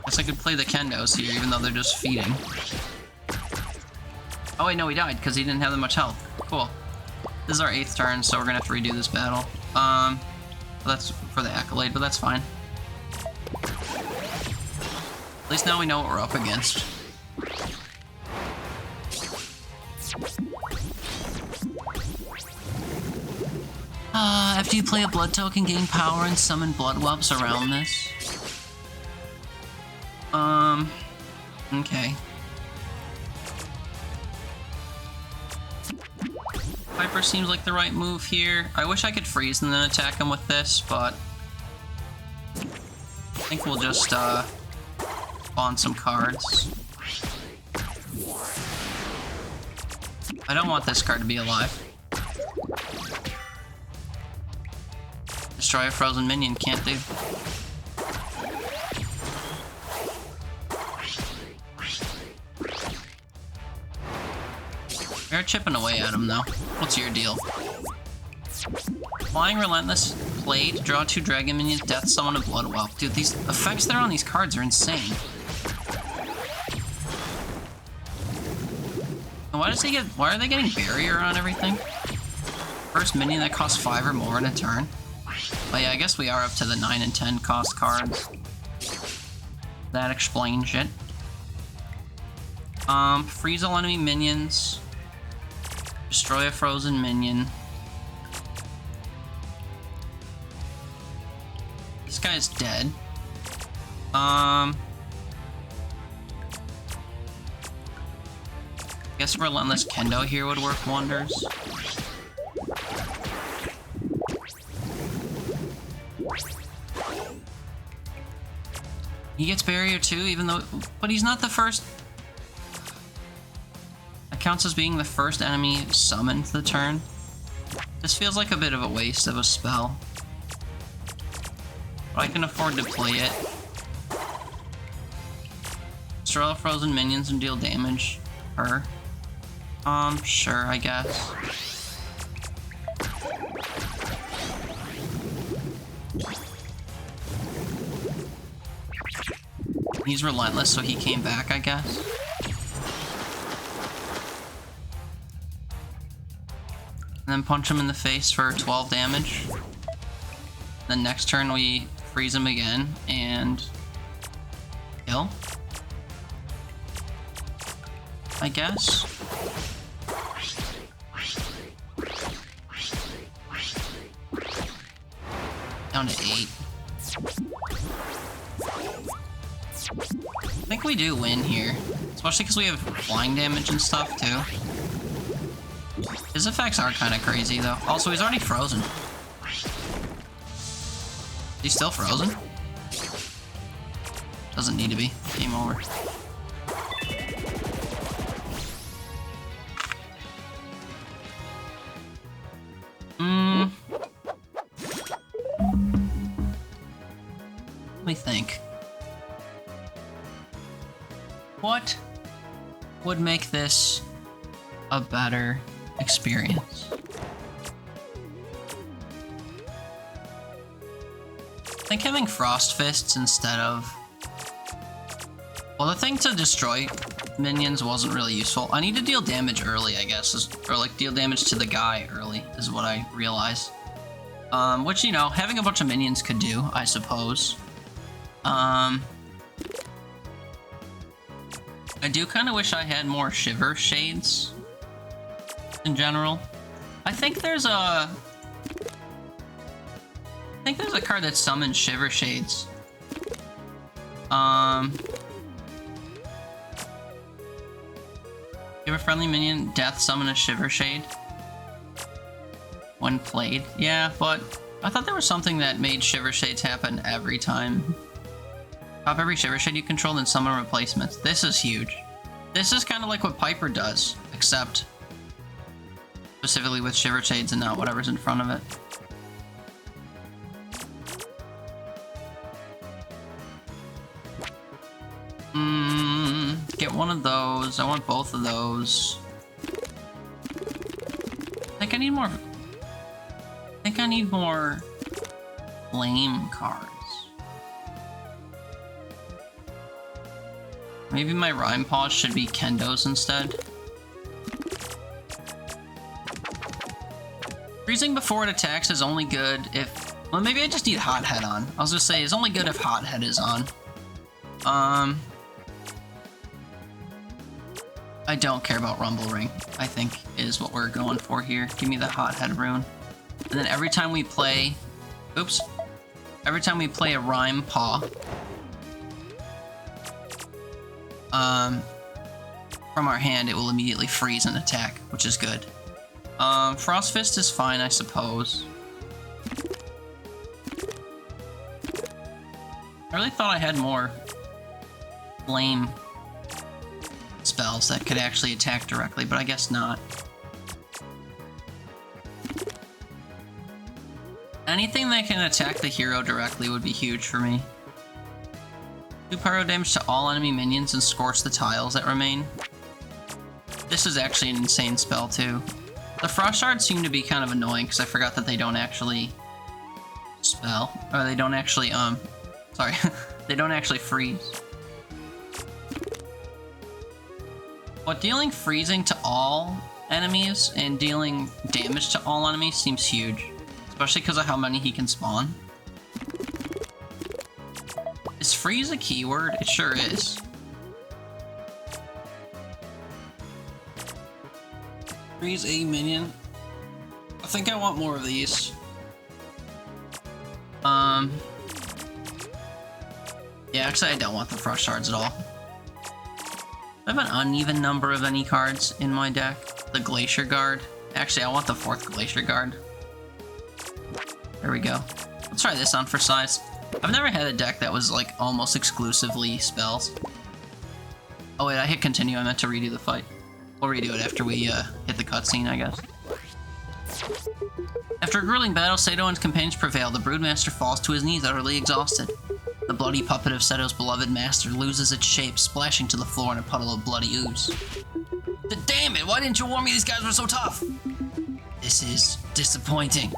Guess I could play the Kendos here, even though they're just feeding. Oh wait, no, he died, because he didn't have that much health. Cool. This is our 8th turn, so we're gonna have to redo this battle. That's for the Accolade, but that's fine. At least now we know what we're up against. After you play a blood token, gain power and summon blood whelps around this. Okay. Piper seems like the right move here. I wish I could freeze and then attack him with this, but I think we'll just spawn some cards. I don't want this card to be alive. Destroy a frozen minion, can't do. You're chipping away at him though. What's your deal? Flying Relentless, Blade, draw 2 dragon minions, death summon a blood whelp. Dude, these effects that are on these cards are insane. And why are they getting barrier on everything? First minion that costs 5 or more in a turn. Oh yeah, I guess we are up to the 9 and 10 cost cards. That explains it. Freeze all enemy minions. Destroy a frozen minion. This guy's dead. Guess Relentless Kendo here would work wonders. He gets barrier too, even though, but he's not the first. That counts as being the first enemy summoned the turn. This feels like a bit of a waste of a spell. But I can afford to play it. Destroy all frozen minions and deal damage. Her. Sure, I guess. He's relentless, so he came back, I guess. And then punch him in the face for 12 damage. Then next turn we freeze him again and kill, I guess. Down to 8. I think we do win here, especially because we have flying damage and stuff too. His effects are kind of crazy though. Also, he's already frozen. He's still frozen? Doesn't need to be. Game over. Let me think. What would make this a better experience? I think having Frost Fists instead of... Well, the thing to destroy minions wasn't really useful. I need to deal damage early, I guess. Or, like, deal damage to the guy early is what I realized. Which, you know, having a bunch of minions could do, I suppose. I do kind of wish I had more Shiver Shades in general. I think there's a card that summons Shiver Shades. Give a friendly minion death, summon a Shiver Shade when played. Yeah, but I thought there was something that made Shiver Shades happen every time. Pop every Shiver Shade you control, then summon replacements. This is huge. This is kind of like what Piper does, except specifically with Shiver Shades and not whatever's in front of it. Get one of those. I want both of those. I think I need more. I think I need more flame cards. Maybe my Rhyme Paws should be Kendos instead. Freezing before it attacks is only good if... Well, maybe I just need Hothead on. I was gonna say, it's only good if Hothead is on. I don't care about Rumble Ring, I think is what we're going for here. Give me the Hothead rune. And then every time we play... Oops. Every time we play a Rhyme Paw... from our hand, it will immediately freeze and attack, which is good. Frost Fist is fine, I suppose. I really thought I had more flame spells that could actually attack directly, but I guess not. Anything that can attack the hero directly would be huge for me. Do pyro damage to all enemy minions and scorch the tiles that remain. This is actually an insane spell too. The frost shards seem to be kind of annoying because I forgot that they don't actually spell, or they don't actually sorry, they don't actually freeze. But dealing freezing to all enemies and dealing damage to all enemies seems huge, especially because of how many he can spawn. Is freeze a keyword? It sure is. Freeze a minion. I think I want more of these. Yeah, actually I don't want the frost shards at all. I have an uneven number of any cards in my deck. The Glacier Guard. Actually, I want the 4th Glacier Guard. There we go. Let's try this on for size. I've never had a deck that was like almost exclusively spells. Oh wait, I hit continue. I meant to redo the fight. We'll redo it after we hit the cutscene, I guess. After a grueling battle, Seto and his companions prevail. The Broodmaster falls to his knees, utterly exhausted. The bloody puppet of Seto's beloved master loses its shape, splashing to the floor in a puddle of bloody ooze. Damn it! Why didn't you warn me these guys were so tough? This is disappointing.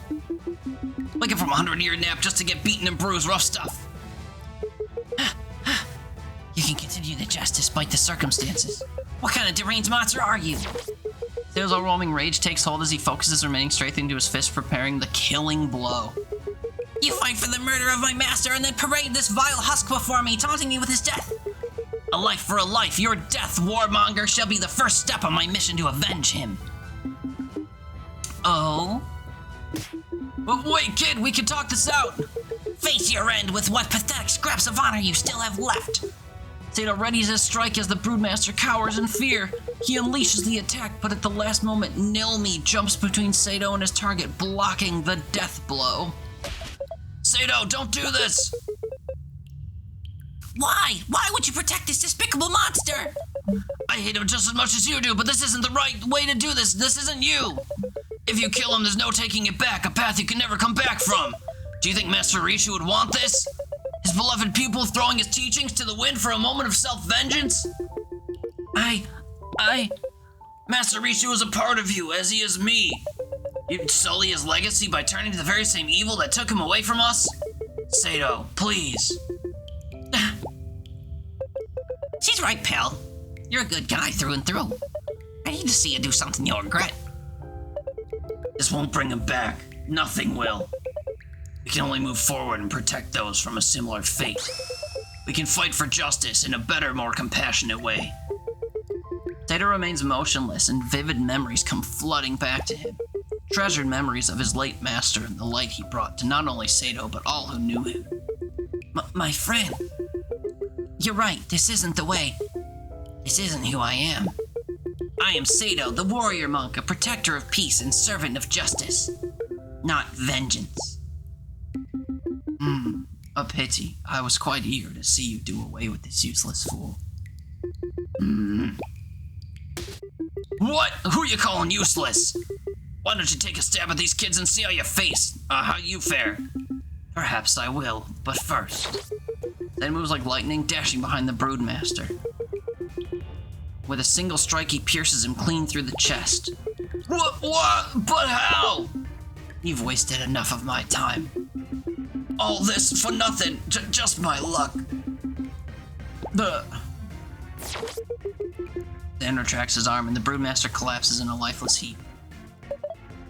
Waking from a 100-year nap just to get beaten and bruised, rough stuff. You can continue the jest despite the circumstances. What kind of deranged monster are you? Seto's overwhelming rage takes hold as he focuses remaining strength into his fist, preparing the killing blow. You fight for the murder of my master and then parade this vile husk before me, taunting me with his death. A life for a life. Your death, warmonger, shall be the first step on my mission to avenge him. Oh? But wait, kid, we can talk this out. Face your end with what pathetic scraps of honor you still have left. Seto readies his strike as the Broodmaster cowers in fear. He unleashes the attack, but at the last moment, Nilmi jumps between Seto and his target, blocking the death blow. Seto, don't do this! Why? Why would you protect this despicable monster? I hate him just as much as you do, but this isn't the right way to do this. This isn't you. If you kill him, there's no taking it back, a path you can never come back from. Do you think Master Rishu would want this? His beloved pupil throwing his teachings to the wind for a moment of self-vengeance? Master Rishu is a part of you, as he is me. You'd sully his legacy by turning to the very same evil that took him away from us? Seto, please. She's right, pal. You're a good guy through and through. I need to see you do something you'll regret. This won't bring him back. Nothing will. We can only move forward and protect those from a similar fate. We can fight for justice in a better, more compassionate way. Seto remains motionless, and vivid memories come flooding back to him. Treasured memories of his late master and the light he brought to not only Seto, but all who knew him. My friend. You're right, this isn't the way. This isn't who I am. I am Seto, the warrior monk, a protector of peace and servant of justice. Not vengeance. A pity. I was quite eager to see you do away with this useless fool. What? Who you calling useless? Why don't you take a stab at these kids and see how you fare? Perhaps I will, but first. Then moves like lightning, dashing behind the Broodmaster. With a single strike, he pierces him clean through the chest. What? But how? You've wasted enough of my time. All this for nothing, just my luck. Dan retracts his arm and the Broodmaster collapses in a lifeless heap.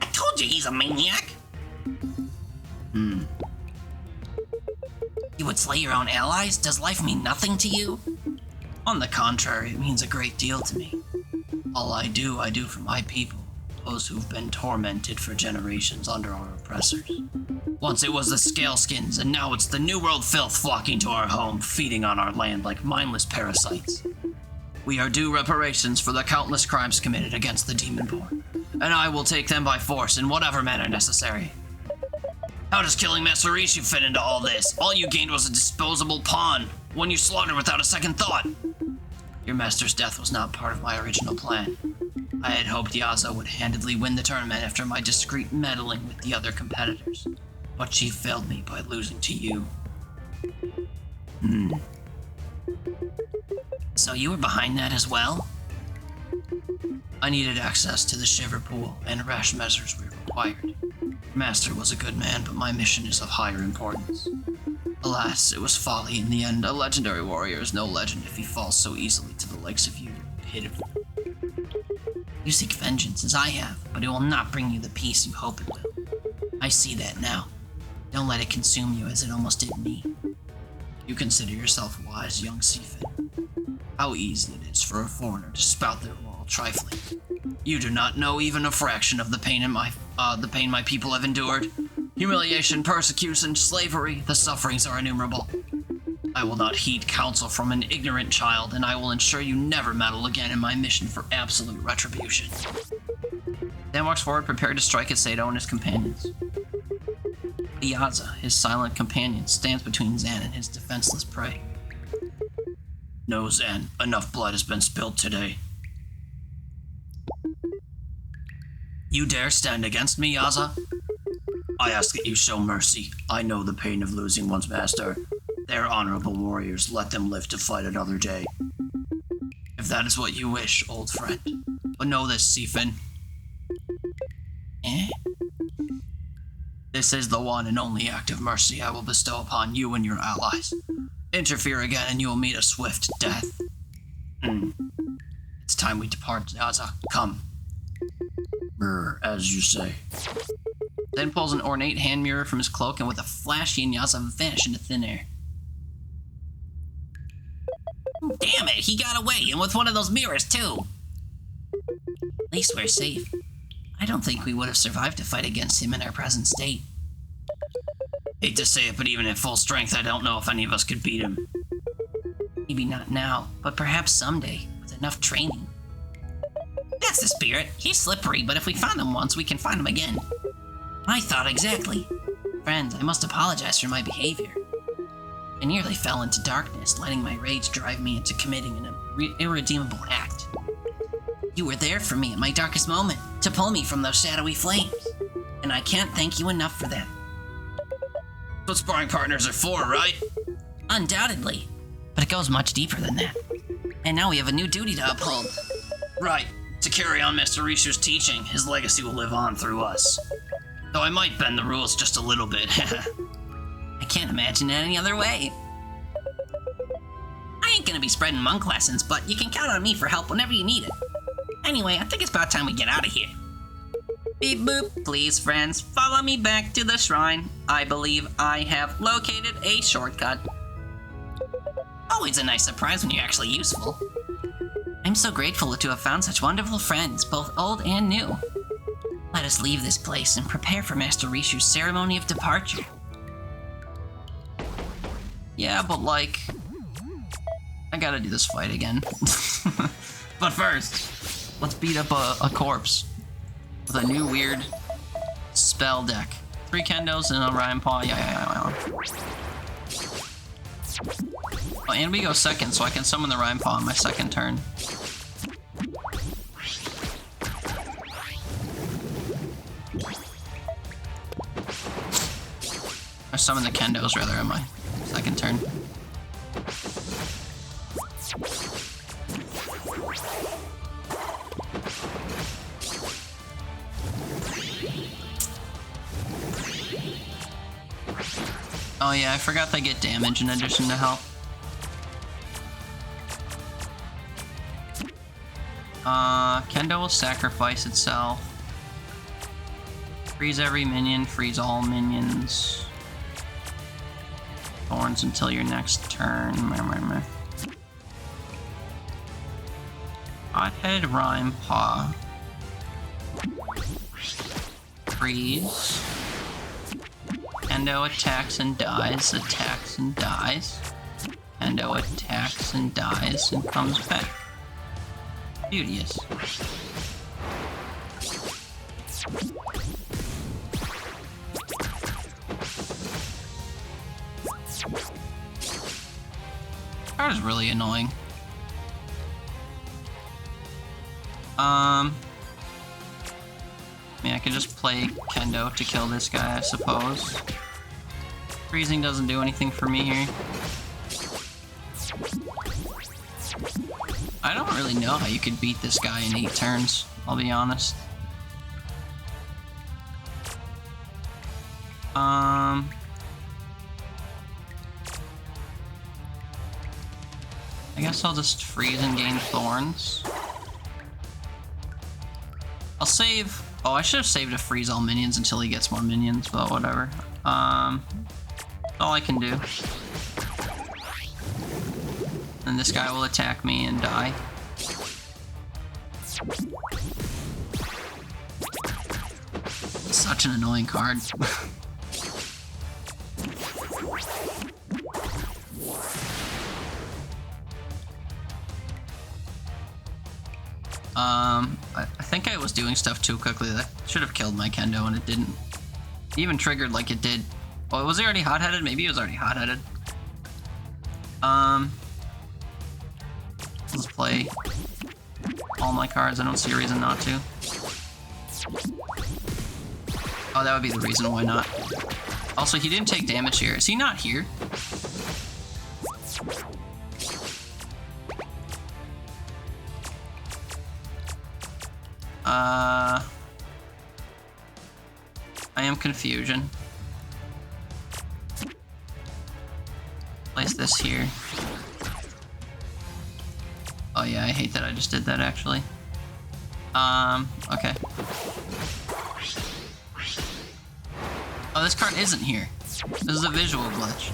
I told you he's a maniac. You would slay your own allies? Does life mean nothing to you? On the contrary, it means a great deal to me. All I do for my people. those who've been tormented for generations under our oppressors. Once it was the Scaleskins, and now it's the New World filth flocking to our home, feeding on our land like mindless parasites. We are due reparations for the countless crimes committed against the Demonborn, and I will take them by force in whatever manner necessary. How does killing Master Rishu fit into all this? All you gained was a disposable pawn, one you slaughtered without a second thought. Your master's death was not part of my original plan. I had hoped Yaza would handedly win the tournament after my discreet meddling with the other competitors, but she failed me by losing to you. So you were behind that as well? I needed access to the Shiver Pool, and rash measures were required. Master was a good man, but my mission is of higher importance. Alas, it was folly in the end. A legendary warrior is no legend if he falls so easily to the likes of you. Pitiful. You seek vengeance as I have, but it will not bring you the peace you hope it will. I see that now. Don't let it consume you as it almost did me. You consider yourself wise, young Seafin. How easy it is for a foreigner to spout their moral trifling. You do not know even a fraction of the pain my people have endured. Humiliation, persecution, slavery, the sufferings are innumerable. I will not heed counsel from an ignorant child, and I will ensure you never meddle again in my mission for absolute retribution. Dan walks forward, prepared to strike at Seto and his companions. Yaza, his silent companion, stands between Zan and his defenseless prey. No, Zan, enough blood has been spilled today. You dare stand against me, Yaza? I ask that you show mercy. I know the pain of losing one's master. They are honorable warriors. Let them live to fight another day. If that is what you wish, old friend. But know this, Seafin. This is the one and only act of mercy I will bestow upon you and your allies. Interfere again and you will meet a swift death. It's time we depart, Yaza. Come. As you say. Then pulls an ornate hand mirror from his cloak, and with a flash, he and Yaza vanish into thin air. Damn it, he got away, and with one of those mirrors, too. At least we're safe. I don't think we would have survived to fight against him in our present state. Hate to say it, but even at full strength, I don't know if any of us could beat him. Maybe not now, but perhaps someday, with enough training. That's the spirit. He's slippery, but if we found him once, we can find him again. I thought exactly. Friends, I must apologize for my behavior. I nearly fell into darkness, letting my rage drive me into committing an irredeemable act. You were there for me at my darkest moment, to pull me from those shadowy flames. And I can't thank you enough for that. That's what sparring partners are for, right? Undoubtedly. But it goes much deeper than that. And now we have a new duty to uphold. Right. To carry on Master Rishu's teaching, his legacy will live on through us. Though I might bend the rules just a little bit. I can't imagine it any other way. I ain't gonna be spreading monk lessons, but you can count on me for help whenever you need it. Anyway, I think it's about time we get out of here. Beep boop, please friends, follow me back to the shrine. I believe I have located a shortcut. Always a nice surprise when you're actually useful. I'm so grateful to have found such wonderful friends, both old and new. Let us leave this place and prepare for Master Rishu's ceremony of departure. Yeah, but like, I gotta do this fight again. But first, let's beat up a corpse with a new weird spell deck. 3 kendos and a Rhyme Paw. Yeah. Oh, and we go second, so I can summon the Rhyme Paw on my second turn. I summon the kendos rather on my second turn. Oh yeah, I forgot they get damage in addition to health. Kendo will sacrifice itself. Freeze every minion, freeze all minions. Thorns until your next turn. Hot-headed Rhyme Paw. Freeze. Kendo attacks and dies, attacks and dies. Kendo attacks and dies and comes back. Beauteous. That was really annoying. I mean, I could just play Kendo to kill this guy, I suppose. Freezing doesn't do anything for me here. I don't really know how you could beat this guy in 8 turns, I'll be honest. I guess I'll just freeze and gain thorns. I'll save... Oh, I should have saved to freeze all minions until he gets more minions, but whatever. That's all I can do. And this guy will attack me and die. Such an annoying card. I think I was doing stuff too quickly. That should have killed my Kendo and it didn't. It even triggered like it did. Oh, was he already hot-headed? Maybe he was already hot-headed. Let's play all my cards. I don't see a reason not to. Oh, that would be the reason why not. Also, he didn't take damage here. Is he not here? I am confusion. Place this here. Oh yeah, I hate that I just did that actually. Okay. Oh, this card isn't here. This is a visual glitch.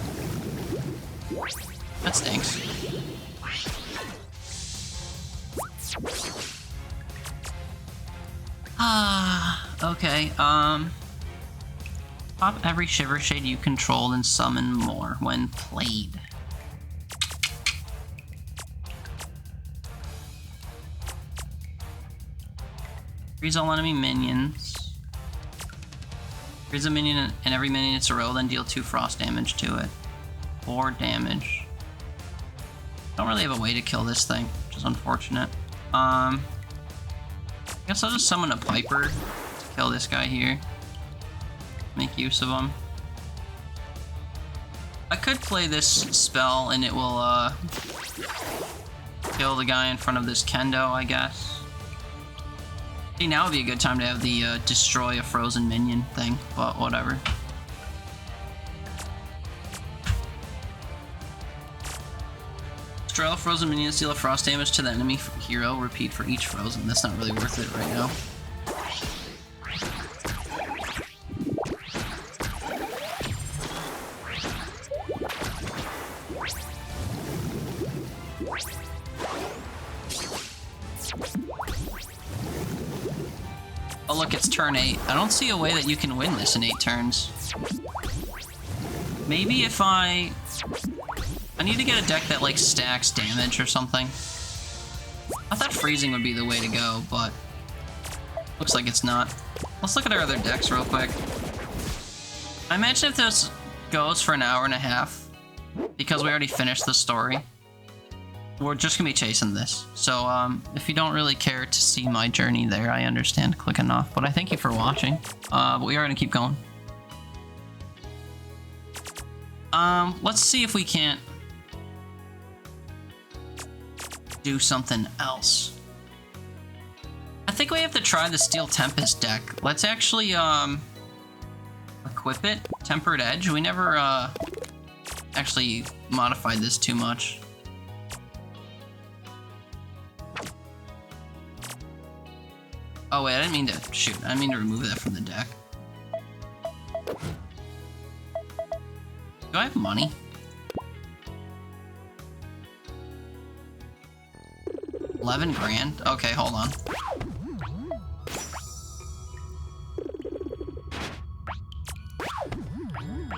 That stinks. Okay, pop every Shiver Shade you control and summon more when played. Freeze all enemy minions. Freeze a minion and every minion it's a row, then deal 2 frost damage to it. 4 damage. Don't really have a way to kill this thing, which is unfortunate. I guess I'll just summon a Piper to kill this guy here. Make use of him. I could play this spell and it will kill the guy in front of this Kendo, I guess. See, now would be a good time to have the destroy a frozen minion thing, but whatever. Destroy all frozen minions, deal a frost damage to the enemy hero, repeat for each frozen. That's not really worth it right now. Oh look, it's turn 8. I don't see a way that you can win this in 8 turns. Maybe if I need to get a deck that like stacks damage or something. I thought freezing would be the way to go, but looks like it's not. Let's look at our other decks real quick. I imagine if this goes for an hour and a half, because we already finished the story, we're just gonna be chasing this. So if you don't really care to see my journey there, I understand clicking off, but I thank you for watching. But we are gonna keep going. Let's see if we can't do something else. I think we have to try the Steel Tempest deck. Let's actually equip it. Tempered Edge. We never actually modified this too much. Oh wait, I didn't mean to shoot. I didn't mean to remove that from the deck. Do I have money? $11 grand? Okay, hold on.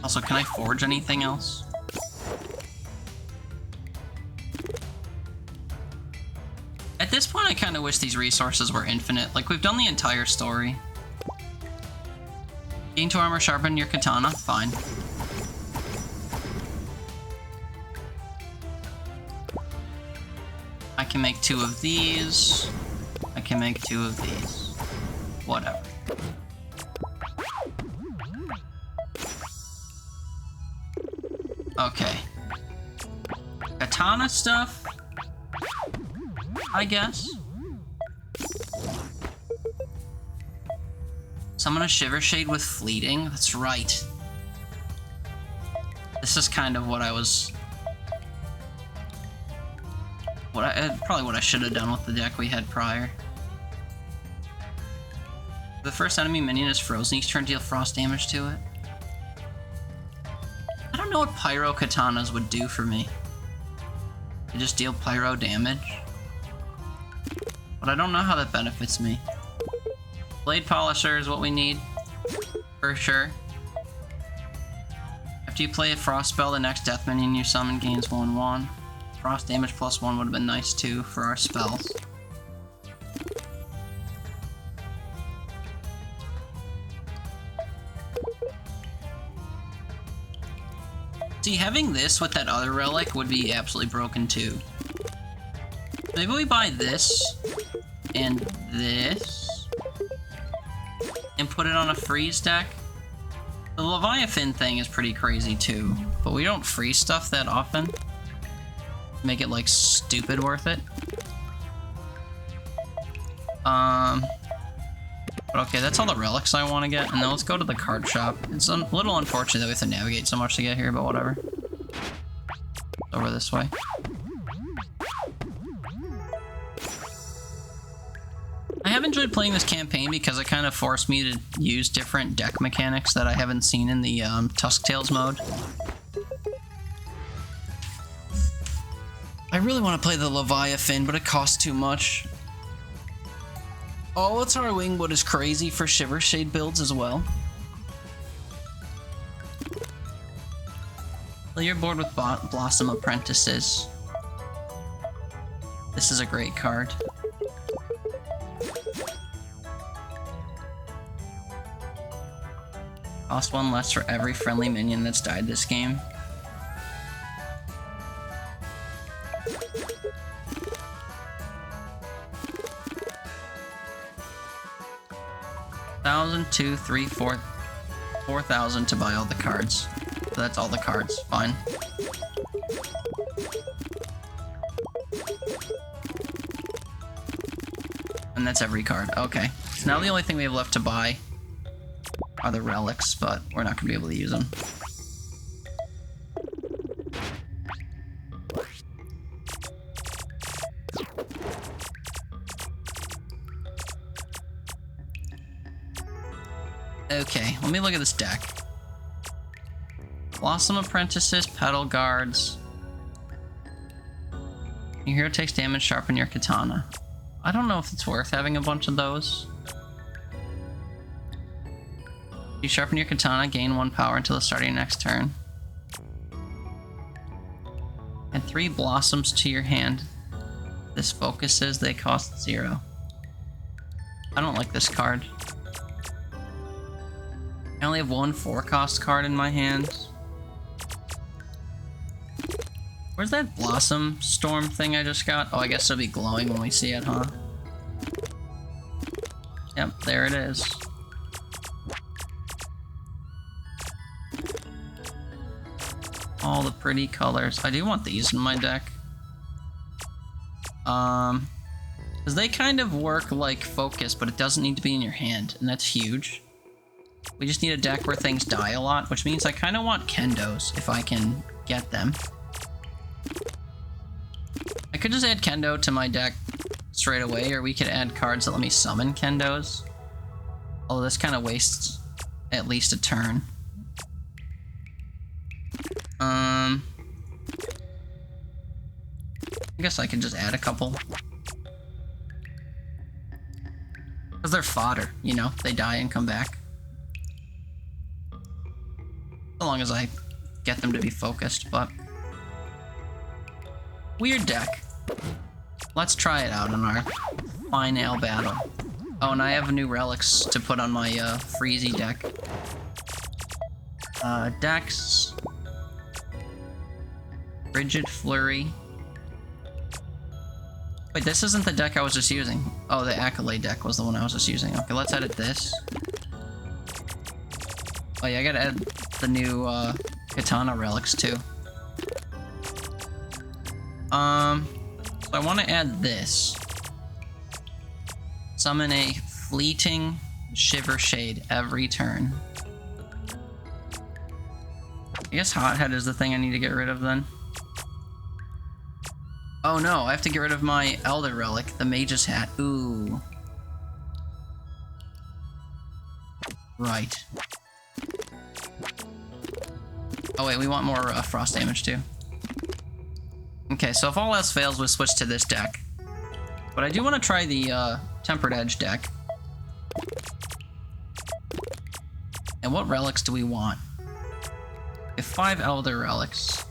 Also, can I forge anything else? At this point, I kind of wish these resources were infinite. Like, we've done the entire story. Gain 2 armor, sharpen your katana. Fine. I can make 2 of these. I can make 2 of these. Whatever. Okay. Katana stuff, I guess. Summon a Shiver Shade with Fleeting. That's right. This is kind of what I was... probably what I should have done with the deck we had prior. The first enemy minion is frozen. Each turn deal frost damage to it. I don't know what pyro katanas would do for me. They just deal pyro damage. But I don't know how that benefits me. Blade Polisher is what we need. For sure. After you play a frost spell, the next death minion you summon gains 1/1. Frost damage +1 would have been nice too for our spells. See, having this with that other relic would be absolutely broken too. Maybe we buy this and this and put it on a freeze deck. The Leviathan thing is pretty crazy too, but we don't freeze stuff that often. Make it like stupid worth it. But okay, that's all the relics I want to get, and then let's go to the card shop. It's a little unfortunate that we have to navigate so much to get here, but whatever. Over this way. I have enjoyed playing this campaign because it kind of forced me to use different deck mechanics that I haven't seen in the Tusk Tales mode. I really want to play the Leviathan, but it costs too much. Oh, it's our Wingwood is crazy for Shiver Shade builds as well. Well, you're bored with Blossom Apprentices. This is a great card. Cost 1 less for every friendly minion that's died this game. $1,000, 2, 3, 4, 4,000 to buy all the cards. So that's all the cards. Fine. And that's every card. Okay. So now the only thing we have left to buy are the relics, but we're not going to be able to use them. Okay, let me look at this deck. Blossom Apprentices, Petal Guards. Your hero takes damage, sharpen your katana. I don't know if it's worth having a bunch of those. You sharpen your katana, gain 1 power until the start of your next turn. Add 3 blossoms to your hand. This focuses, they cost 0. I don't like this card. I only have 1 4-cost card in my hand. Where's that Blossom Storm thing I just got? Oh, I guess it'll be glowing when we see it, huh? Yep, there it is. All the pretty colors. I do want these in my deck. Because they kind of work like focus, but it doesn't need to be in your hand, and that's huge. We just need a deck where things die a lot, which means I kind of want Kendos, if I can get them. I could just add Kendo to my deck straight away, or we could add cards that let me summon Kendos. Although this kind of wastes at least a turn. I guess I can just add a couple. Because they're fodder, you know? They die and come back. long as I get them to be focused, but... Weird deck. Let's try it out in our final battle. Oh, and I have new relics to put on my Freezy deck. Dex. Rigid Flurry. Wait, this isn't the deck I was just using. Oh, the Accolade deck was the one I was just using. Okay, let's edit this. Oh yeah, I gotta add the new Katana relics too. So I want to add this. Summon a fleeting Shiver Shade every turn. I guess Hothead is the thing I need to get rid of then. Oh no, I have to get rid of my Elder Relic, the Mage's Hat. Ooh. Right. Oh wait, we want more frost damage too. Okay, so if all else fails, we'll switch to this deck. But I do want to try the Tempered Edge deck. And what relics do we want? We have 5 Elder Relics.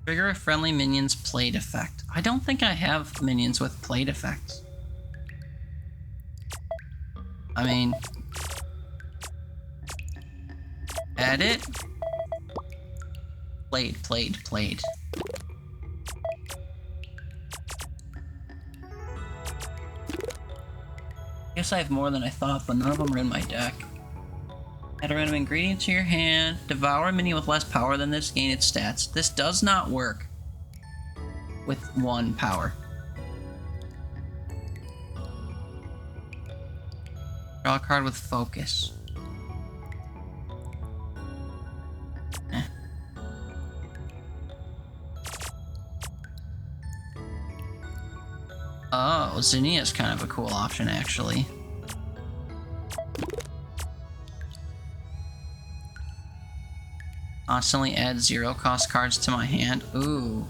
Trigger a friendly minion's Plate effect. I don't think I have minions with Plate effects. I mean... Edit. Plate. Guess I have more than I thought, but none of them are in my deck. Add a random ingredient to your hand. Devour a minion with less power than this. Gain its stats. This does not work with 1 power. Draw a card with focus. Oh, Zinnia's kind of a cool option, actually. Constantly add 0-cost cards to my hand. Ooh.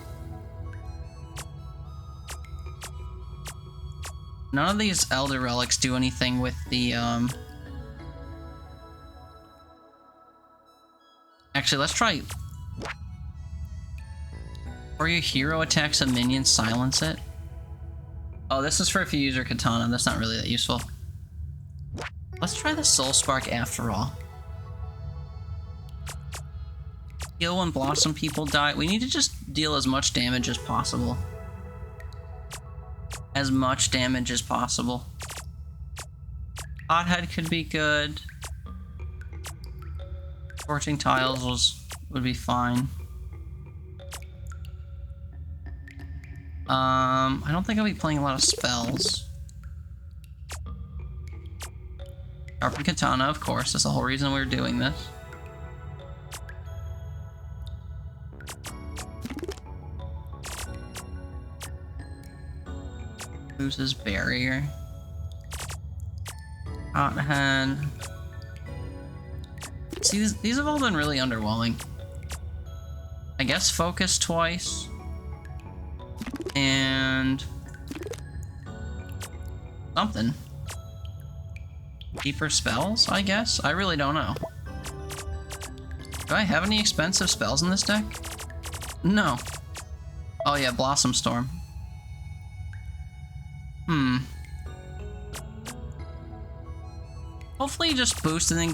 None of these Elder Relics do anything with the, Actually, let's try... Or your hero attacks a minion, silence it. Oh, this is for if you use your katana. That's not really that useful. Let's try the Soul Spark after all. Heal when Blossom people die. We need to just deal as much damage as possible. As much damage as possible. Hothead could be good. Scorching Tiles would be fine. I don't think I'll be playing a lot of spells. Sharpen Katana, of course. That's the whole reason we're doing this. Loses Barrier. Hothead. See, these have all been really underwhelming. I guess Focus twice. And... something. Deeper spells, I guess? I really don't know. Do I have any expensive spells in this deck? No. Oh yeah, Blossom Storm. Hopefully just boosting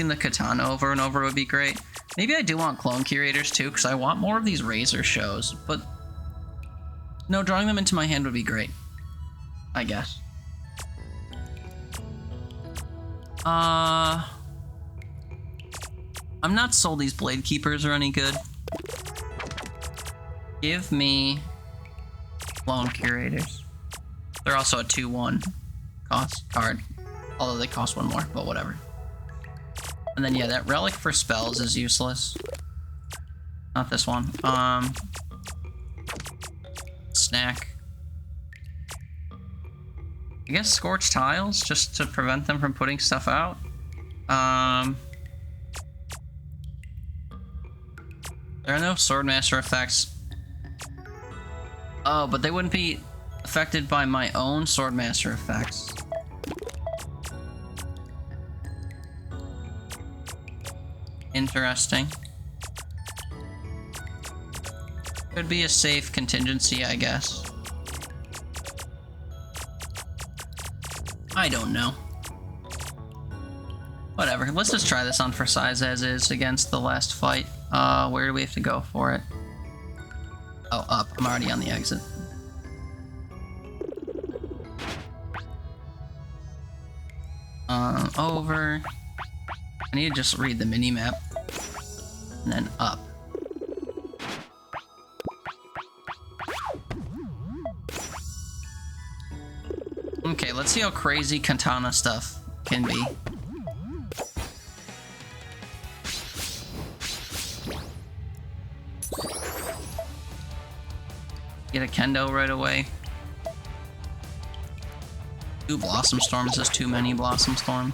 the katana over and over would be great. Maybe I do want clone curators too, because I want more of these Razor shows, but... no, drawing them into my hand would be great. I guess. I'm not sold these Blade Keepers are any good. Give me Clone Curators. They're also a 2/1 cost card. Although they cost 1 more, but whatever. And then yeah, that Relic for spells is useless. Not this one. Snack. I guess Scorch Tiles, just to prevent them from putting stuff out. There are no Swordmaster effects. Oh, but they wouldn't be affected by my own Swordmaster effects. Interesting. Could be a safe contingency, I guess. I don't know. Whatever, let's just try this on for size as is against the last fight. Where do we have to go for it? Oh, up. I'm already on the exit. Over. I need to just read the mini-map. And then up. Okay, let's see how crazy katana stuff can be. Get a kendo right away. 2 Blossom Storms is too many Blossom Storm.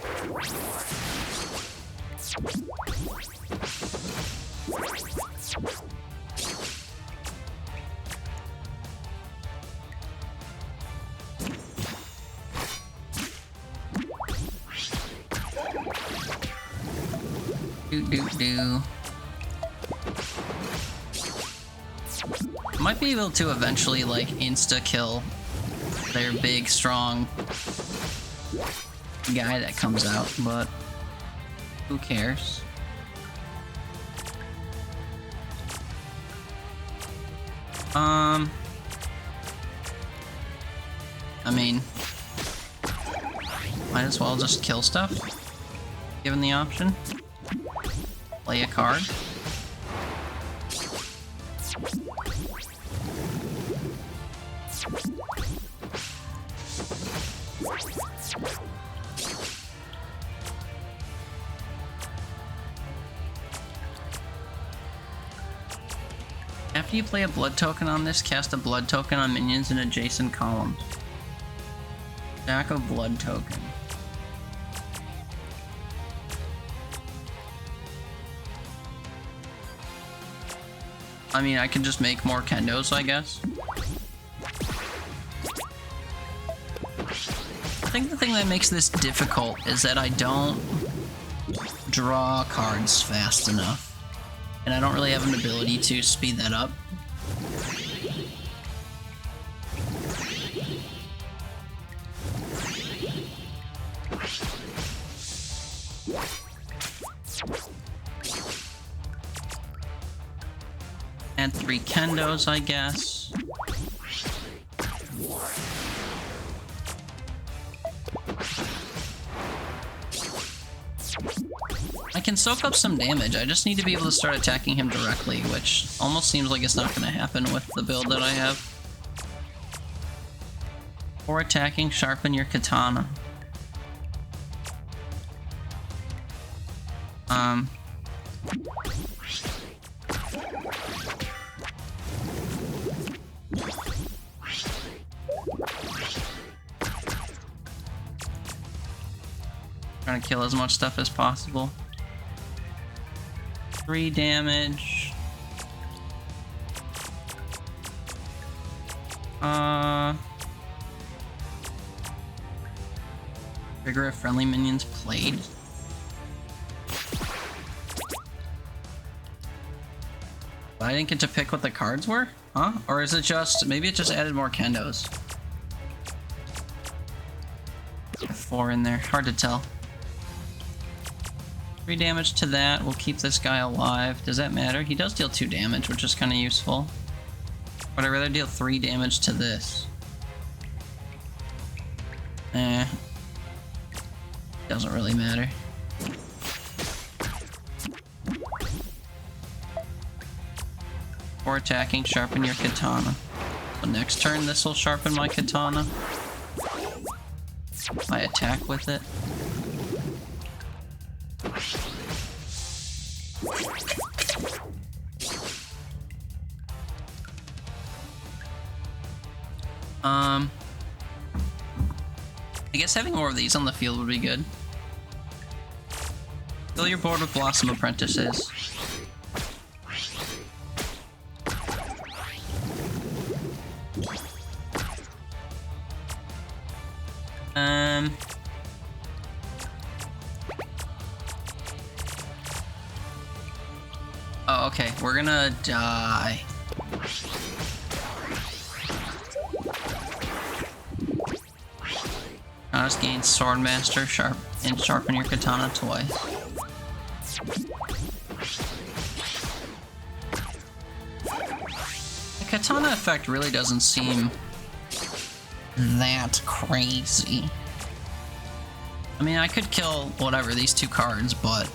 Do. Might be able to eventually, like, insta-kill their big, strong guy that comes out, but who cares? I mean, might as well just kill stuff, given the option. Play a card. After you play a blood token on this, cast a blood token on minions in adjacent columns. Stack of blood token. I mean, I can just make more kendos, I guess. I think the thing that makes this difficult is that I don't draw cards fast enough. And I don't really have an ability to speed that up. Add 3 kendos, I guess. I can soak up some damage, I just need to be able to start attacking him directly, which almost seems like it's not going to happen with the build that I have. For attacking, sharpen your katana. Trying to kill as much stuff as possible. 3 damage. Trigger if friendly minions played. But I didn't get to pick what the cards were? Huh? Or is it just, maybe it just added more kendos. 4 in there, hard to tell. 3 damage to that, we'll keep this guy alive. Does that matter? He does deal 2 damage, which is kind of useful. But I'd rather deal 3 damage to this. Doesn't really matter. For attacking, sharpen your katana. So next turn, this will sharpen my katana. I attack with it. I guess having more of these on the field would be good. Fill your board with Blossom Apprentices. Oh, okay. We're gonna die. I just gained Swordmaster, sharpen your katana twice. The katana effect really doesn't seem that crazy. I mean, I could kill whatever these 2 cards, but it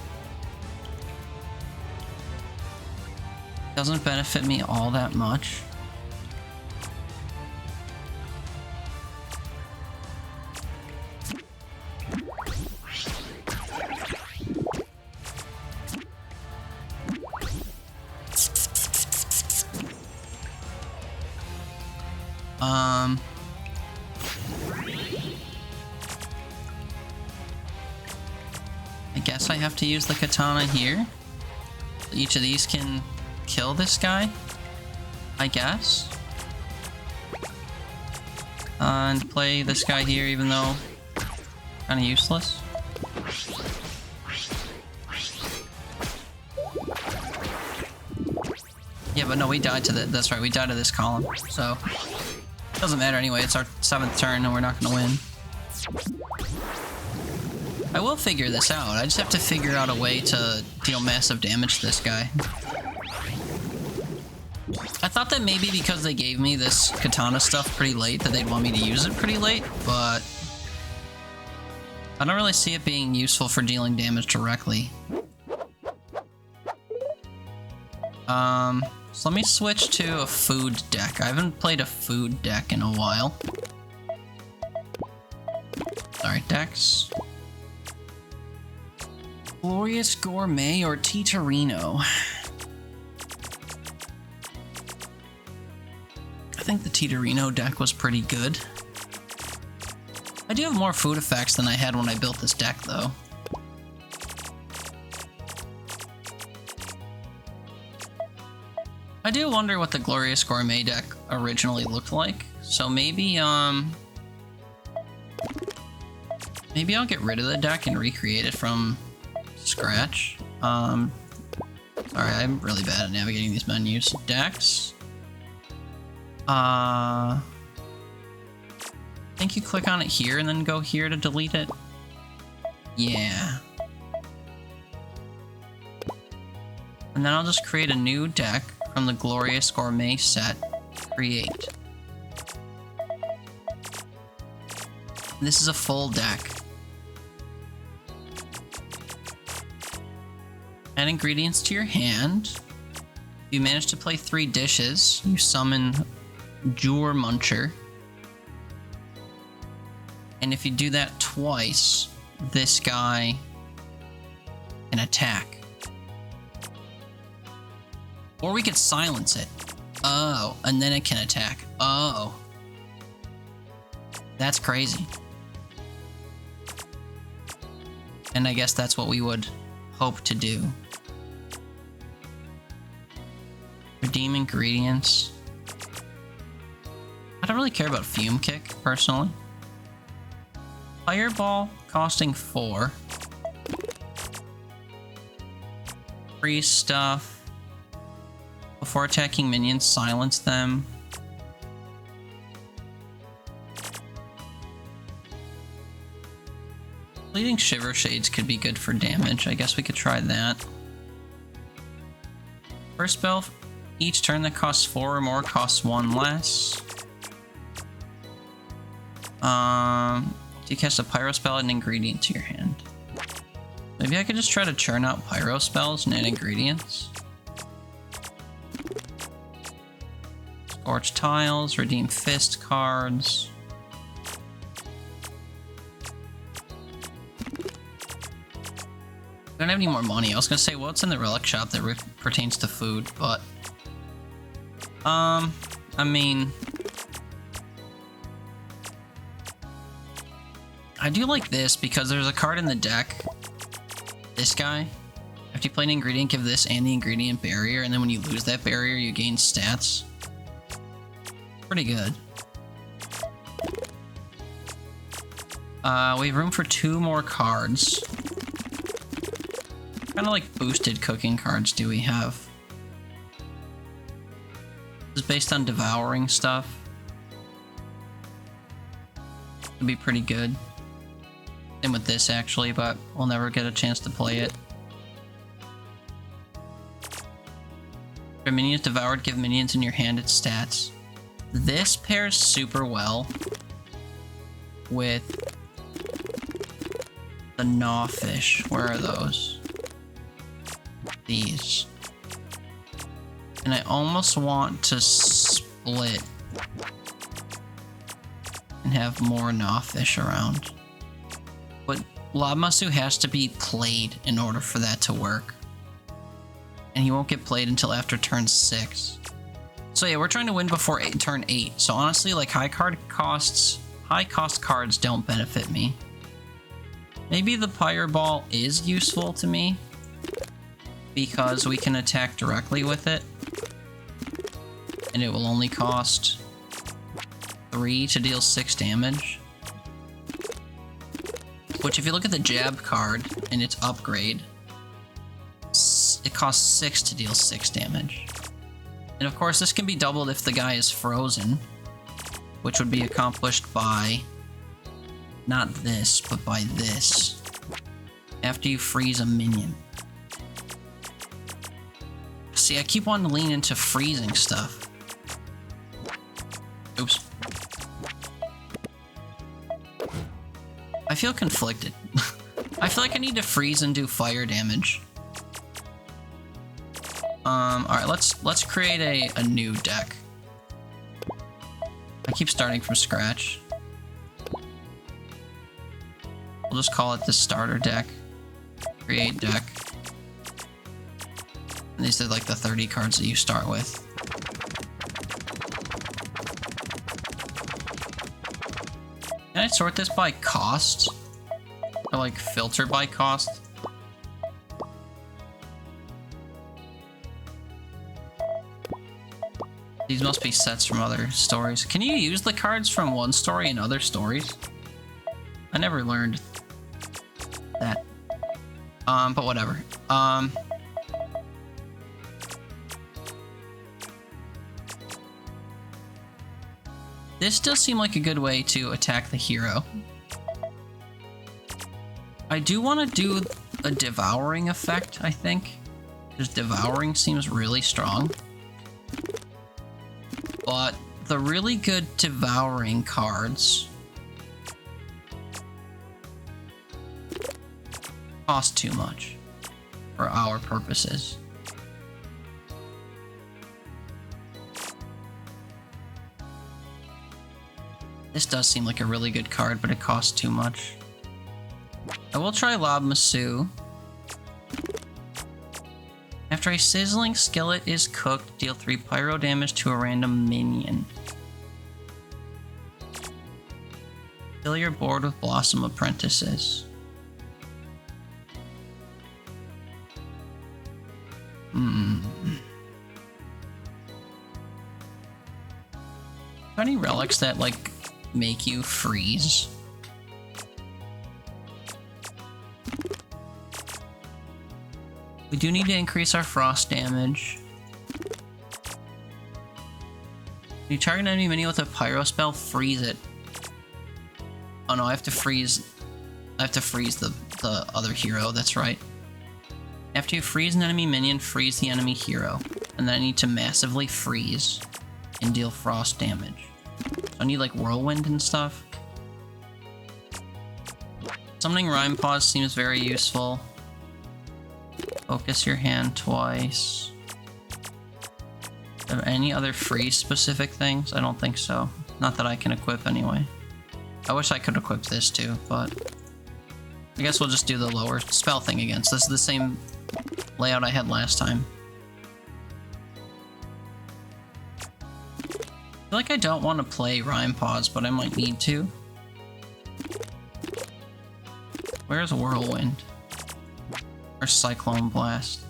doesn't benefit me all that much. I guess I have to use the katana here. Each of these can kill this guy, I guess. And play this guy here, even though kind of useless. Yeah, but no, we died to that's right, we died to this column, so doesn't matter anyway. It's our 7th turn and we're not gonna win. I will figure this out. I just have to figure out a way to deal massive damage to this guy. I thought that maybe because they gave me this katana stuff pretty late that they'd want me to use it pretty late, but I don't really see it being useful for dealing damage directly. So let me switch to a food deck. I haven't played a food deck in a while. Alright, decks. Glorious Gourmet or Titorino? I think the Titorino deck was pretty good. I do have more food effects than I had when I built this deck, though. I do wonder what the Glorious Gourmet deck originally looked like. So maybe, maybe I'll get rid of the deck and recreate it from scratch. Sorry, I'm really bad at navigating these menus. Decks. I think you click on it here and then go here to delete it. Yeah. And then I'll just create a new deck from the Glorious Gourmet set. Create. This is a full deck. Add ingredients to your hand. If you manage to play 3 dishes, you summon Jur Muncher. And if you do that twice, this guy can attack. Or we could silence it. Oh, and then it can attack. Oh. That's crazy. And I guess that's what we would hope to do. Redeem ingredients. I don't really care about Fume Kick, personally. Fireball costing 4. Free stuff. Before attacking minions, silence them. Bleeding Shiver Shades could be good for damage. I guess we could try that. First spell, each turn that costs 4 or more costs 1 less. If you cast a Pyro spell, add an ingredient to your hand. Maybe I could just try to churn out Pyro spells and add ingredients. Scorch Tiles, redeem Fist cards. I don't have any more money. I was gonna say, what's in the relic shop that pertains to food, but... I mean... I do like this because there's a card in the deck. This guy. After you play an ingredient, give this and the ingredient barrier, and then when you lose that barrier, you gain stats. Pretty good. We have room for 2 more cards. Kind of like boosted cooking cards do we have? This is based on devouring stuff. It'd be pretty good. Same with this actually, but we'll never get a chance to play it. If minions devoured, give minions in your hand its stats. This pairs super well with the gnawfish. Where are those? These. And I almost want to split and have more gnawfish around. But Labmasu has to be played in order for that to work. And he won't get played until after turn 6. So yeah, we're trying to win before turn 8. So honestly, like high cost cards don't benefit me. Maybe the Pyre Ball is useful to me because we can attack directly with it. And it will only cost 3 to deal 6 damage. Which, if you look at the jab card and its upgrade, it costs 6 to deal 6 damage. And of course, this can be doubled if the guy is frozen, which would be accomplished by not this, but by this. After you freeze a minion. See, I keep wanting to lean into freezing stuff. Oops. I feel conflicted. I feel like I need to freeze and do fire damage. Alright, let's create a new deck. I keep starting from scratch. We'll just call it the starter deck. Create deck. And these are like the 30 cards that you start with. Can I sort this by cost? Or like filter by cost? These must be sets from other stories. Can you use the cards from one story in other stories? I never learned that. But whatever. This does seem like a good way to attack the hero. I do want to do a devouring effect, I think. Because devouring seems really strong. But the really good devouring cards cost too much for our purposes. This does seem like a really good card, but it costs too much. I will try Labmasu. After a sizzling skillet is cooked, deal 3 pyro damage to a random minion. Fill your board with Blossom Apprentices. Any relics that like make you freeze? We do need to increase our frost damage. When you target an enemy minion with a pyro spell, freeze it. Oh no, I have to freeze the other hero, that's right. After you freeze an enemy minion, freeze the enemy hero. And then I need to massively freeze and deal frost damage. So I need like whirlwind and stuff. Summoning Rhyme Pause seems very useful. Focus your hand twice. Are there any other freeze specific things? I don't think so. Not that I can equip anyway. I wish I could equip this too, but I guess we'll just do the lower spell thing again. So this is the same layout I had last time. I feel like I don't want to play Rhyme Pause, but I might need to. Where's Whirlwind? Or Cyclone Blast?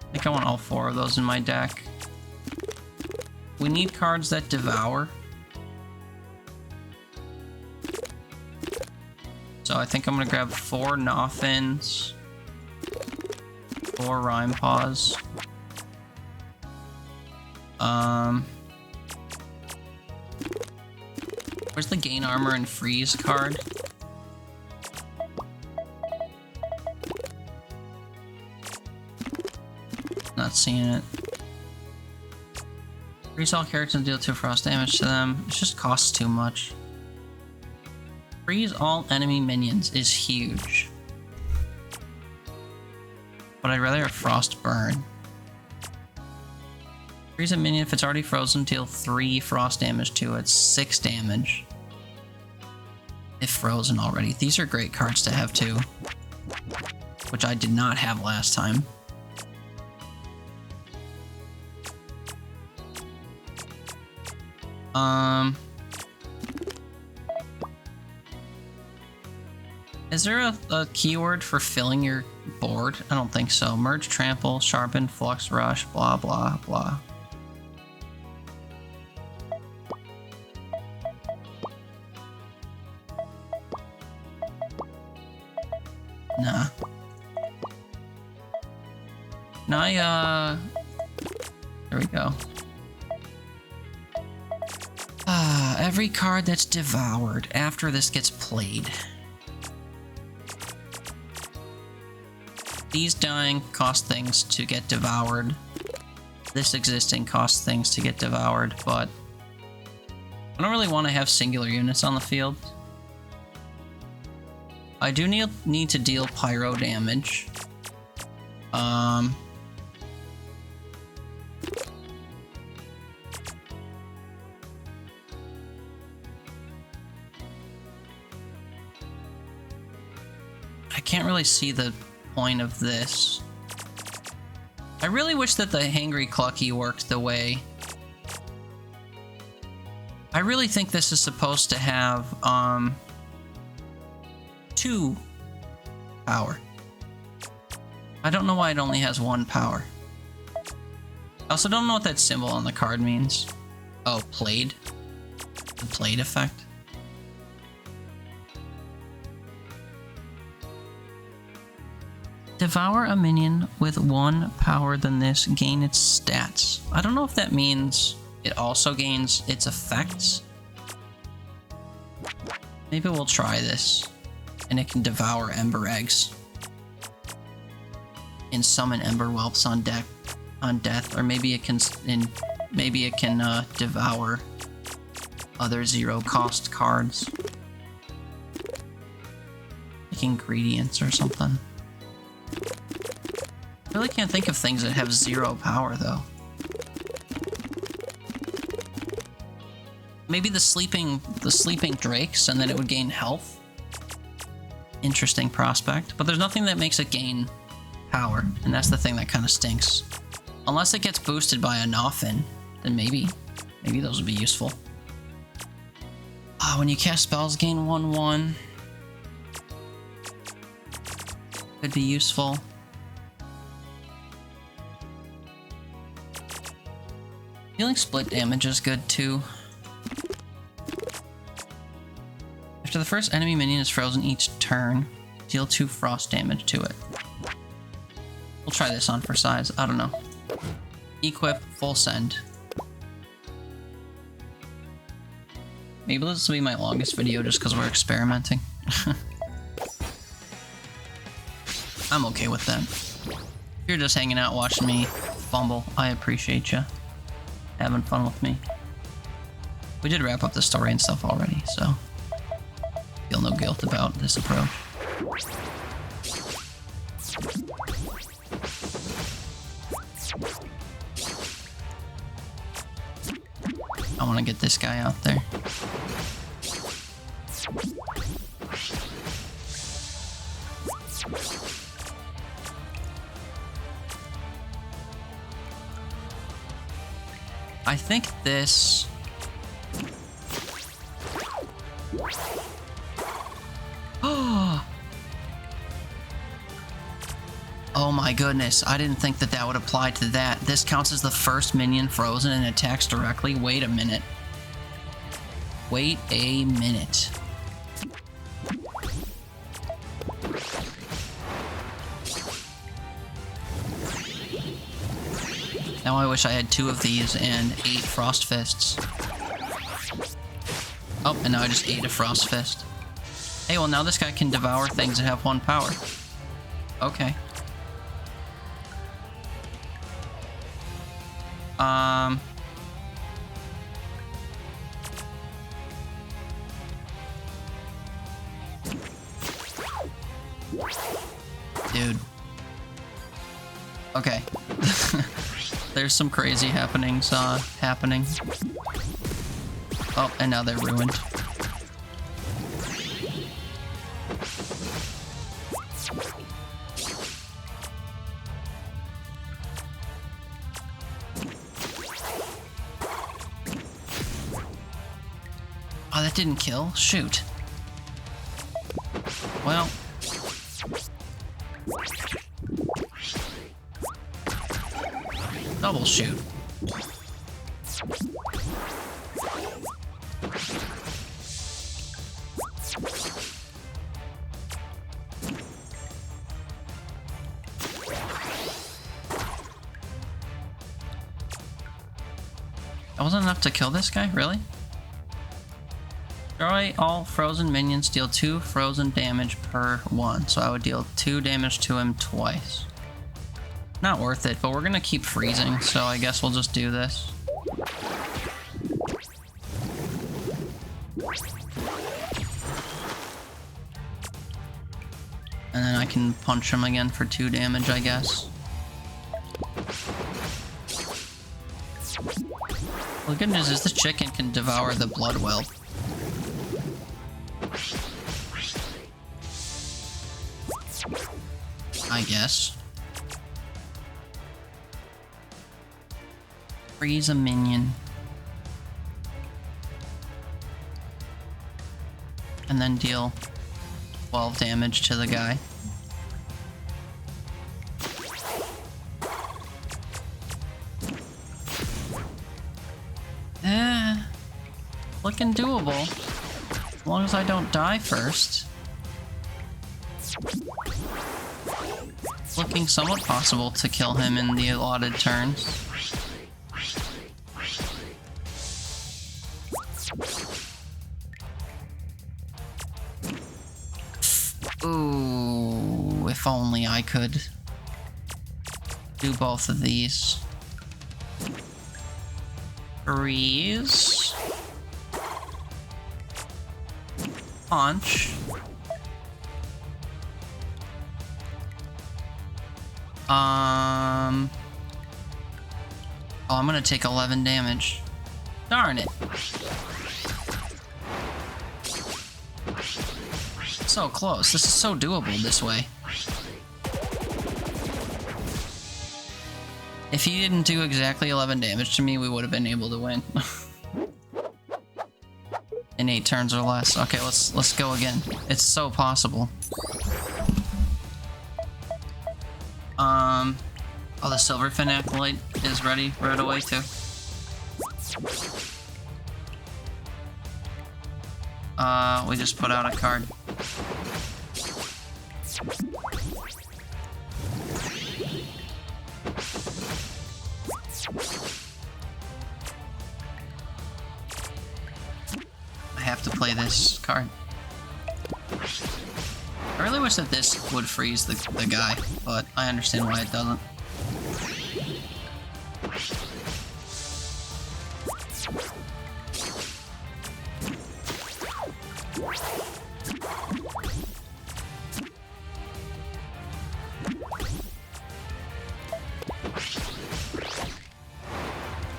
I think I want all 4 of those in my deck. We need cards that devour. So I think I'm gonna grab 4 Nothins, 4 Rhyme Pause. Where's the gain armor and freeze card? Not seeing it. Freeze all characters and deal 2 frost damage to them. It just costs too much. Freeze all enemy minions is huge. But I'd rather have frost burn. Freeze a minion if it's already frozen, deal 3 frost damage to it, 6 damage. If frozen already. These are great cards to have too. Which I did not have last time. Is there a keyword for filling your board? I don't think so. Merge, trample, sharpen, flux, rush, blah, blah, blah. Nah. Now there we go. Every card that's devoured after this gets played. These dying cost things to get devoured. This existing costs things to get devoured, but I don't really want to have singular units on the field. I do need to deal pyro damage. I can't really see the point of this. I really wish that the Hangry Clucky worked the way. I really think this is supposed to have 2 power. I don't know why it only has 1 power. I also don't know what that symbol on the card means. Oh, played? The played effect? Devour a minion with 1 power than this, gain its stats. I don't know if that means it also gains its effects. Maybe we'll try this. And it can devour ember eggs. And summon ember whelps on death. Or maybe it can devour other 0 cost cards. Like ingredients or something. I really can't think of things that have 0 power, though. Maybe the sleeping drakes, and then it would gain health. Interesting prospect, but there's nothing that makes it gain power, and that's the thing that kind of stinks. Unless it gets boosted by a Nothing, then maybe those would be useful. When you cast spells, gain 1/1. Could be useful. Dealing split damage is good too. After the first enemy minion is frozen each turn, deal 2 frost damage to it. We'll try this on for size. I don't know. Equip, full send. Maybe this will be my longest video just because we're experimenting. I'm okay with that. If you're just hanging out watching me fumble, I appreciate you having fun with me. We did wrap up the story and stuff already, so feel no guilt about this approach. I want to get this guy out there. I think this... Oh my goodness, I didn't think that that would apply to that. This counts as the first minion frozen and attacks directly. Wait a minute. Wait a minute. Now I wish I had 2 of these and 8 Frost Fists. Oh, and now I just ate a Frost Fist. Hey, well now this guy can devour things that have 1 power. Okay. Dude. Okay. There's some crazy happenings happening. Oh, and now they're ruined. Oh, that didn't kill? Shoot. Well. Double shoot. That wasn't enough to kill this guy? Really? Destroy all frozen minions, deal 2 frozen damage per 1. So I would deal 2 damage to him twice. Not worth it, but we're gonna keep freezing, so I guess we'll just do this. And then I can punch him again for 2 damage, I guess. Well, the good news is this chicken can devour the blood well. I guess. Freeze a minion. And then deal 12 damage to the guy. Looking doable. As long as I don't die first. Looking somewhat possible to kill him in the allotted turns. Ooh, if only I could do both of these. Freeze. Punch. Oh, I'm gonna take 11 damage. Darn it. So close. This is so doable this way. If he didn't do exactly 11 damage to me, we would have been able to win. In 8 turns or less. Okay, let's go again. It's so possible. Oh, the Silverfin Acolyte is ready right away too. We just put out a card. I have to play this card. I really wish that this would freeze the guy, but I understand why it doesn't.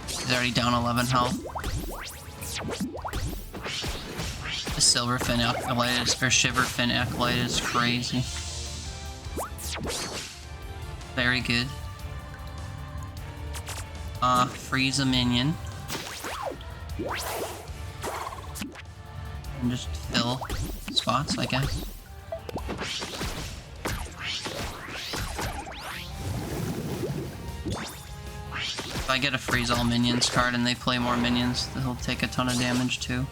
He's already down 11 health. The Silverfin Acolyte or Shiverfin Acolyte is crazy. Very good. Freeze a minion. And just fill spots, I guess. If I get a freeze all minions card and they play more minions, he'll take a ton of damage too.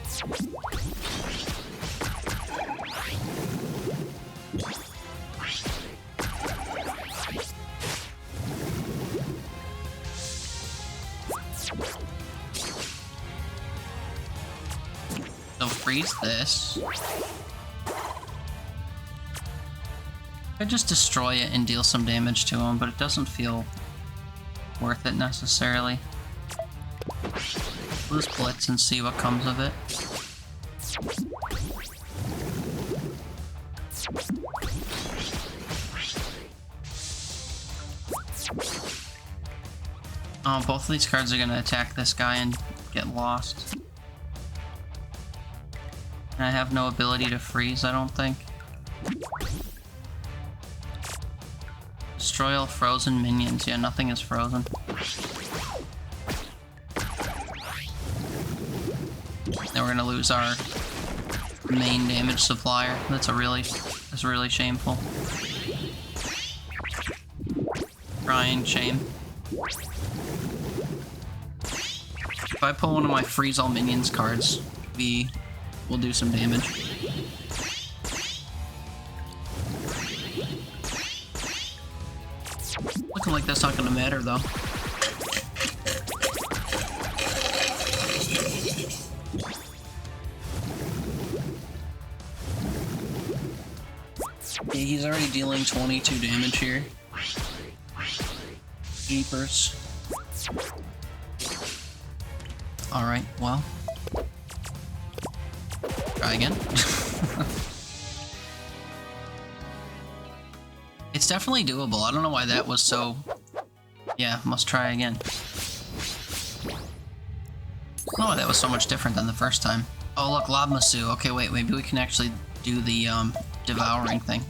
So freeze this. I just destroy it and deal some damage to him, but it doesn't feel worth it necessarily. Let's blitz and see what comes of it. Oh, both of these cards are gonna attack this guy and get lost. And I have no ability to freeze, I don't think. Destroy all frozen minions. Yeah, nothing is frozen. Then we're gonna lose our main damage supplier. That's really shameful. Crying shame. If I pull one of my freeze all minions cards, we will do some damage. Looking like that's not gonna matter though. Yeah, he's already dealing 22 damage here. Jeepers. Alright, well. Try again. It's definitely doable. I don't know why that was so... Yeah, must try again. I don't know why that was so much different than the first time. Oh look, Lobmasu. Okay, wait, maybe we can actually do the devouring thing.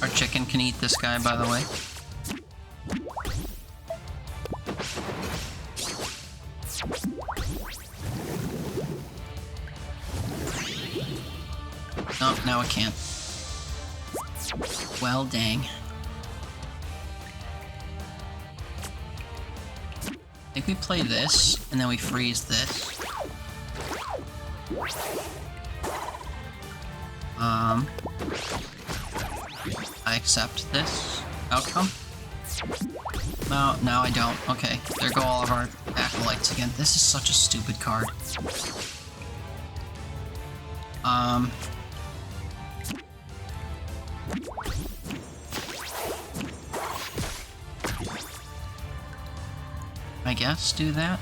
Our chicken can eat this guy, by the way. Oh, now it can't. Well, dang. I think we play this, and then we freeze this. I accept this outcome. No, now I don't. Okay, there go all of our acolytes again. This is such a stupid card. I guess do that.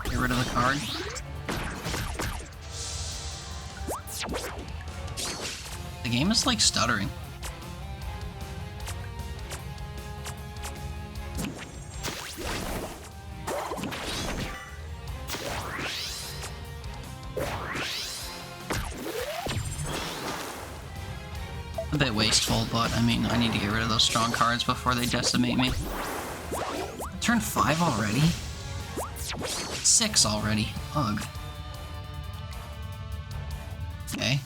Get rid of the card. The game is like stuttering. A bit wasteful, but I mean, I need to get rid of those strong cards before they decimate me. Turn 5 already? 6 already. Ugh. Okay.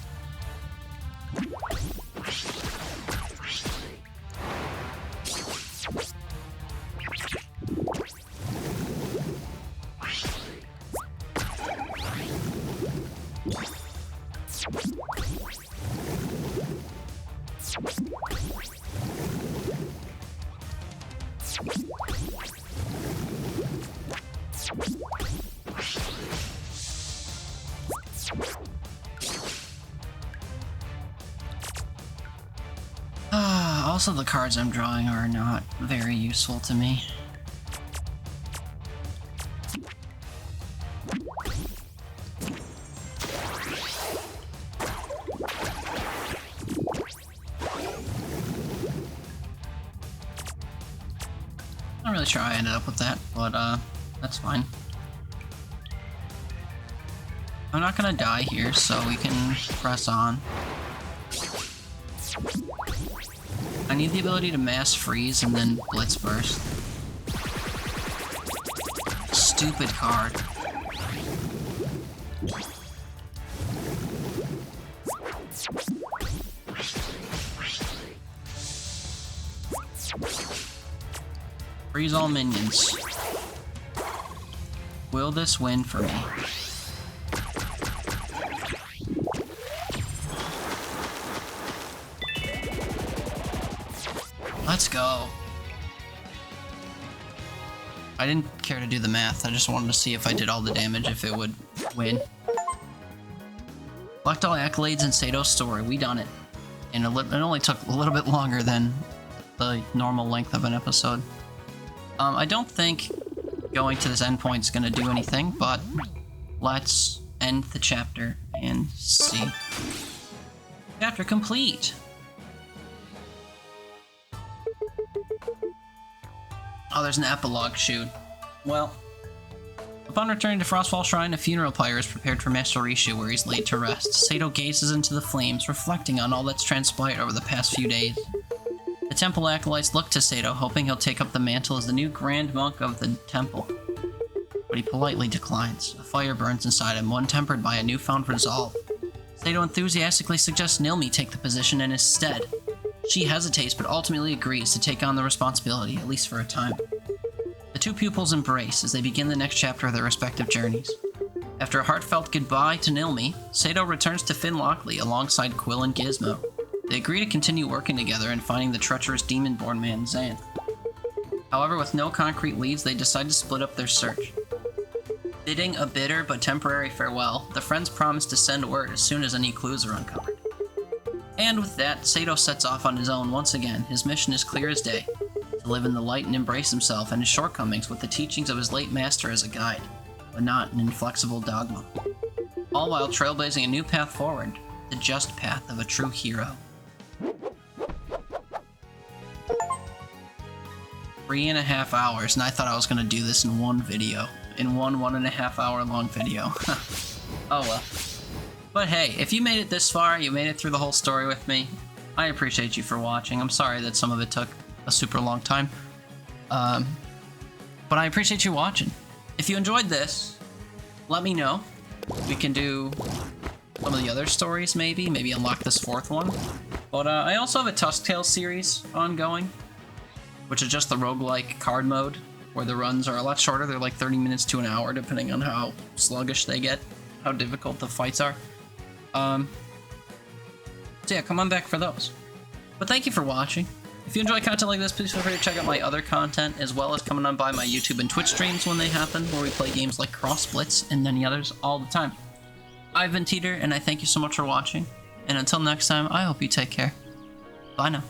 Also, the cards I'm drawing are not very useful to me. Not really sure how I ended up with that, but that's fine. I'm not gonna die here, so we can press on. I need the ability to mass freeze and then blitz burst. Stupid card. Freeze all minions. Will this win for me? Let's go. I didn't care to do the math. I just wanted to see if I did all the damage, if it would win. Collect all accolades in Seto's story. We done it. And it only took a little bit longer than the normal length of an episode. I don't think going to this endpoint is going to do anything, but let's end the chapter and see. Chapter complete. Oh, there's an epilogue, shoot. Well, upon returning to Frostfall Shrine, a funeral pyre is prepared for Master Rishu, where he's laid to rest. Seto gazes into the flames, reflecting on all that's transpired over the past few days. The temple acolytes look to Seto, hoping he'll take up the mantle as the new Grand Monk of the temple. But he politely declines. A fire burns inside him, one tempered by a newfound resolve. Seto enthusiastically suggests Nilmi take the position in his stead. She hesitates, but ultimately agrees to take on the responsibility, at least for a time. The two pupils embrace as they begin the next chapter of their respective journeys. After a heartfelt goodbye to Nilmi, Seto returns to Finn Lockley alongside Quill and Gizmo. They agree to continue working together and finding the treacherous demon-born man Xanth. However, with no concrete leads, they decide to split up their search. Bidding a bitter but temporary farewell, the friends promise to send word as soon as any clues are uncovered. And with that, Seto sets off on his own once again. His mission is clear as day, to live in the light and embrace himself and his shortcomings with the teachings of his late master as a guide, but not an inflexible dogma. All while trailblazing a new path forward, the just path of a true hero. 3.5 hours, and I thought I was going to do this in one video. In one 1.5 hour long video. Oh well. But hey, if you made it this far, you made it through the whole story with me, I appreciate you for watching. I'm sorry that some of it took a super long time. But I appreciate you watching. If you enjoyed this, let me know. We can do some of the other stories maybe unlock this fourth one. But I also have a Tusk Tales series ongoing, which is just the roguelike card mode, where the runs are a lot shorter. They're like 30 minutes to an hour, depending on how sluggish they get, how difficult the fights are. So yeah, come on back for those. But thank you for watching. If you enjoy content like this, please feel free to check out my other content, as well as coming on by my YouTube and Twitch streams when they happen, where we play games like Cross Blitz and many others all the time. I've been Teeter, and I thank you so much for watching. And until next time, I hope you take care. Bye now.